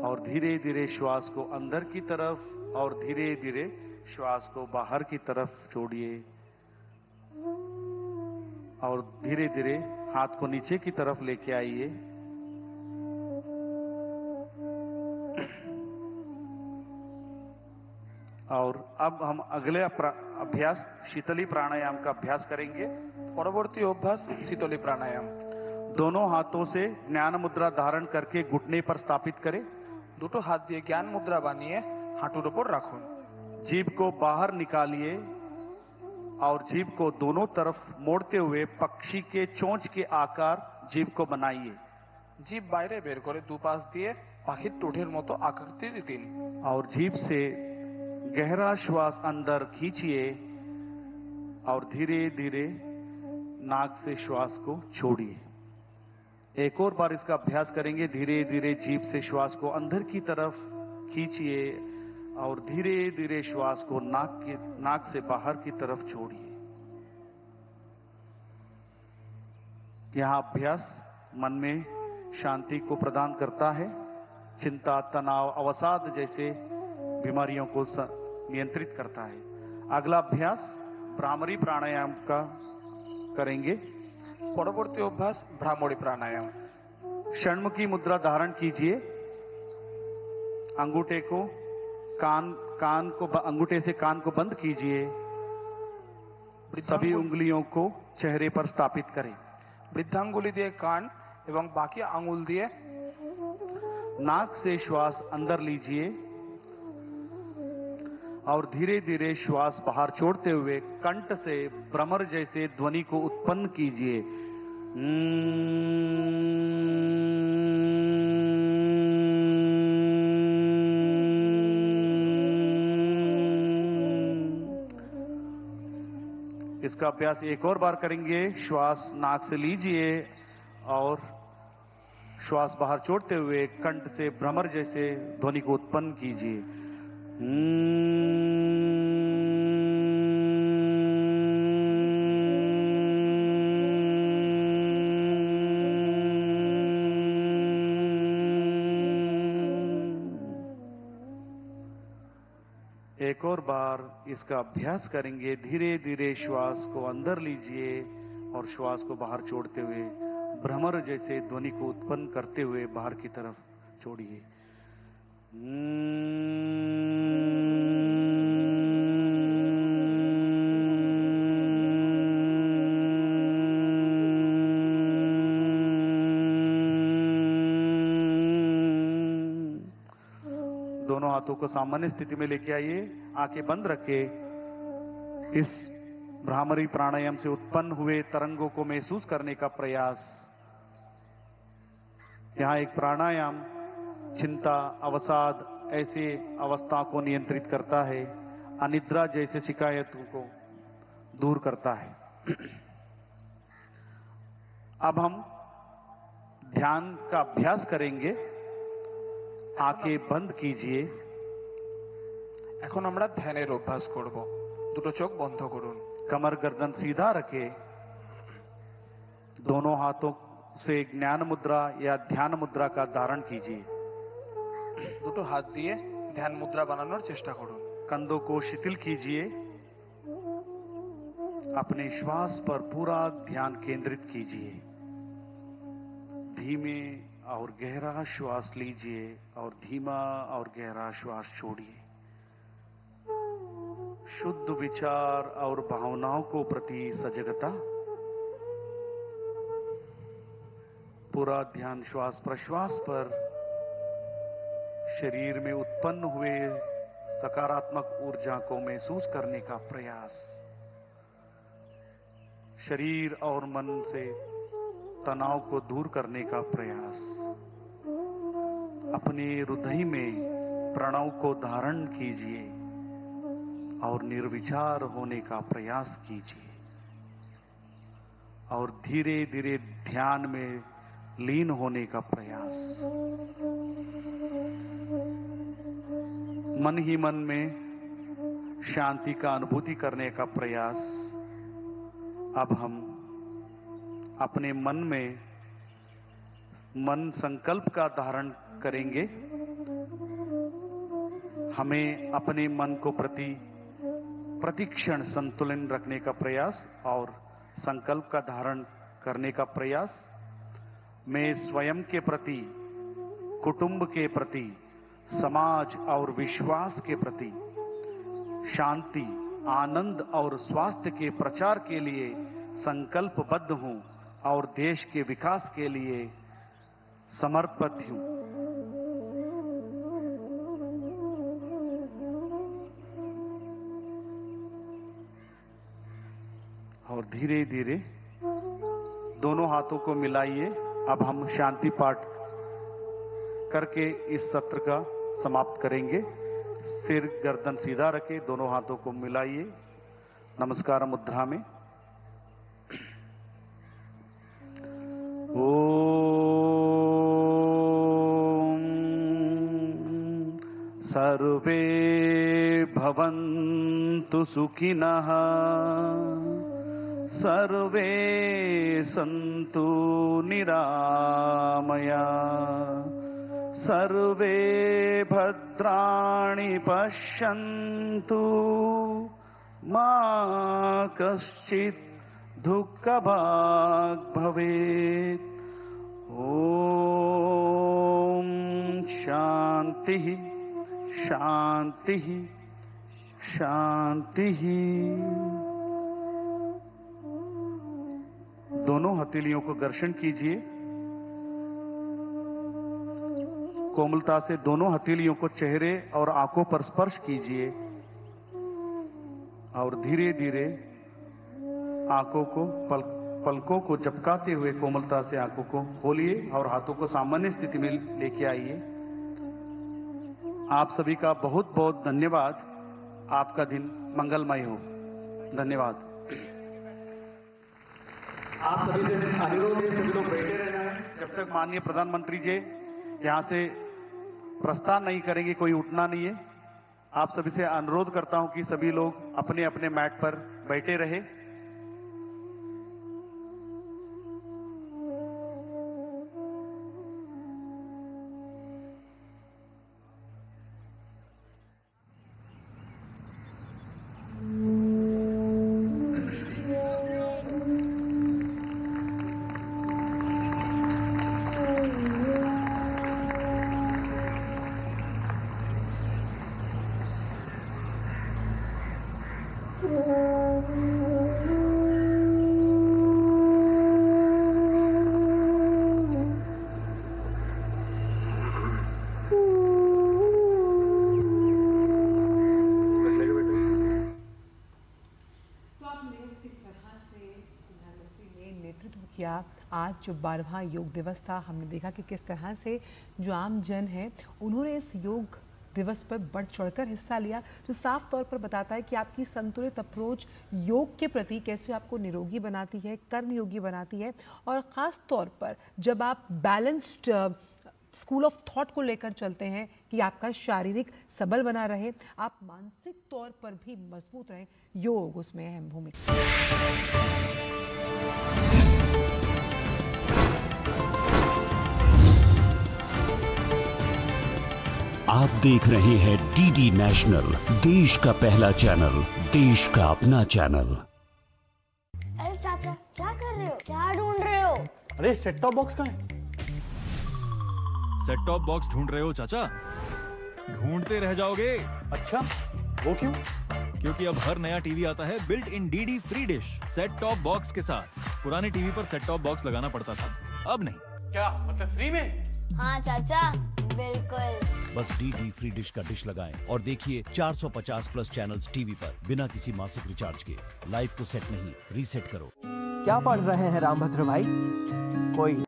और धीरे धीरे श्वास को अंदर की तरफ और धीरे धीरे श्वास को बाहर की तरफ छोड़िए और धीरे धीरे हाथ को नीचे की तरफ लेके आइए। और अब हम अगले अभ्यास शीतली प्राणायाम का अभ्यास करेंगे। পরবর্তী অভ্যাস শীতলী প্রাণায়াম। दोनों हाथों से ज्ञान मुद्रा धारण करके घुटने पर स्थापित करें। দুটো হাত দিয়ে জ্ঞান মুদ্রা বানিয়ে হাঁটুর ওপর রাখুন। जीभ को बाहर निकालिए और जीभ को दोनों तरफ मोड़ते हुए पक्षी के चोंच के आकार जीभ को बनाइए। জিভ বাইরে বের করে দুপাশ দিয়ে পাখির ঠোঁটের মতো আকৃতি দিন। और जीभ से गहरा श्वास अंदर खींचिए और धीरे धीरे नाक से श्वास को छोड़िए। एक और बार इसका अभ्यास करेंगे। धीरे धीरे जीभ से श्वास को अंदर की तरफ खींचिए और धीरे धीरे श्वास को नाक से बाहर की तरफ छोड़िए। यह अभ्यास मन में शांति को प्रदान करता है, चिंता, तनाव, अवसाद जैसे बीमारियों को नियंत्रित करता है। अगला अभ्यास भ्रामरी प्राणायाम का करेंगे। পরবর্তী অভ্যাস ভ্রামরী প্রাণায়াম। षण्मुखी मुद्रा धारण कीजिए। अंगूठे को अंगूठे से कान को बंद कीजिए। सभी उंगलियों को चेहरे पर स्थापित करें। বৃদ্ধাঙ্গুলি দিয়ে কান এবং বাকি আঙ্গুল দিয়ে नाक से श्वास अंदर लीजिए और धीरे धीरे श्वास बाहर छोड़ते हुए कंठ से भ्रमर जैसे ध्वनि को उत्पन्न कीजिए। इसका अभ्यास एक और बार करेंगे। श्वास नाक से लीजिए और श्वास बाहर छोड़ते हुए कंठ से भ्रमर जैसे ध्वनि को उत्पन्न कीजिए। एक और बार इसका अभ्यास करेंगे। धीरे धीरे श्वास को अंदर लीजिए और श्वास को बाहर छोड़ते हुए भ्रमर जैसे ध्वनि को उत्पन्न करते हुए बाहर की तरफ छोड़िए। दोनों हाथों को सामान्य स्थिति में लेके आइए। आंखें बंद रखे। इस भ्रामरी प्राणायाम से उत्पन्न हुए तरंगों को महसूस करने का प्रयास। यहां एक प्राणायाम चिंता, अवसाद ऐसे अवस्था को नियंत्रित करता है, अनिद्रा जैसे शिकायतों को दूर करता है। अब हम ध्यान का अभ्यास करेंगे। आंखें बंद कीजिए। এখন আমরা ধ্যানের অভ্যাস করব। দুটো চোখ বন্ধ করুন। कमर गर्दन सीधा रखे। दोनों हाथों उसे ज्ञान मुद्रा या ध्यान मुद्रा का धारण कीजिए। দুটো হাত দিয়ে ধ্যান মুদ্রা বানানোর চেষ্টা করুন। कंधों को शिथिल कीजिए। अपने श्वास पर पूरा ध्यान केंद्रित कीजिए। धीमे और गहरा श्वास लीजिए और धीमा और गहरा श्वास छोड़िए। शुद्ध विचार और भावनाओं को प्रति सजगता। पूरा ध्यान श्वास प्रश्वास पर। शरीर में उत्पन्न हुए सकारात्मक ऊर्जा को महसूस करने का प्रयास। शरीर और मन से तनाव को दूर करने का प्रयास। अपने हृदय में प्रणव को धारण कीजिए और निर्विचार होने का प्रयास कीजिए और धीरे धीरे ध्यान में लीन होने का प्रयास। मन ही मन में शांति का अनुभूति करने का प्रयास। अब हम अपने मन में मन संकल्प का धारण करेंगे। हमें अपने मन को प्रतिक्षण संतुलन रखने का प्रयास और संकल्प का धारण करने का प्रयास। मैं स्वयं के प्रति, कुटुंब के प्रति, समाज और विश्वास के प्रति शांति, आनंद और स्वास्थ्य के प्रचार के लिए संकल्पबद्ध हूं और देश के विकास के लिए समर्पित हूं। और धीरे धीरे दोनों हाथों को मिलाइए। अब हम शांति पाठ करके इस सत्र का समाप्त करेंगे। सिर गर्दन सीधा रखे, दोनों हाथों को मिलाइए नमस्कार मुद्रा में। ओम सर्वे भवन्तु सुखिनः, सर्वे सन्तु निरामया, सर्वे भद्राणि पश्यन्तु, मा कश्चित् दुःखभाग् भवेत्। ओम शांति शांति शांति। दोनों हथेलियों को घर्षण कीजिए। कोमलता से दोनों हथेलियों को चेहरे और आंखों पर स्पर्श कीजिए और धीरे धीरे आंखों को पलकों को झपकाते हुए कोमलता से आंखों को खोलिए और हाथों को सामान्य स्थिति में लेके आइए। आप सभी का बहुत बहुत धन्यवाद। आपका दिन मंगलमय हो। धन्यवाद। आप सभी से अनुरोध है, सभी लोग बैठे रहना है जब तक माननीय प्रधानमंत्री जी यहां से प्रस्थान नहीं करेंगे। कोई उठना नहीं है। आप सभी से अनुरोध करता हूं कि सभी लोग अपने अपने मैट पर बैठे रहे। किया। आज जो 12वां योग दिवस था, हमने देखा कि किस तरह से जो आम जन है उन्होंने इस योग दिवस पर बढ़ चढ़कर हिस्सा लिया, जो साफ तौर पर बताता है कि आपकी संतुलित अप्रोच योग के प्रति कैसे आपको निरोगी बनाती है, कर्मयोगी बनाती है, और ख़ास तौर पर जब आप बैलेंस्ड स्कूल ऑफ थॉट को लेकर चलते हैं कि आपका शारीरिक सबल बना रहे, आप मानसिक तौर पर भी मजबूत रहें, योग उसमें अहम भूमिका। आप देख रहे हैं डीडी नेशनल, देश का पहला चैनल, देश का अपना चैनल। अरे चाचा क्या कर रहे हो, क्या ढूंढ रहे हो? अरे सेट टॉप बॉक्स कहाँ है? सेट टॉप बॉक्स ढूंढ रहे हो चाचा? ढूंढते रह जाओगे। अच्छा, वो क्यों? क्योंकि अब हर नया टीवी आता है built in DD free dish set top box के साथ। पुराने टीवी पर सेट टॉप बॉक्स लगाना पड़ता था, अब नहीं। क्या मतलब फ्री में? हाँ चाचा बिल्कुल। बस डीडी फ्री डिश का डिश लगाएं और देखिए 450 प्लस चैनल्स टीवी पर बिना किसी मासिक रिचार्ज के। लाइफ को सेट नहीं, रीसेट करो। क्या पढ़ रहे हैं रामभद्र भाई? कोई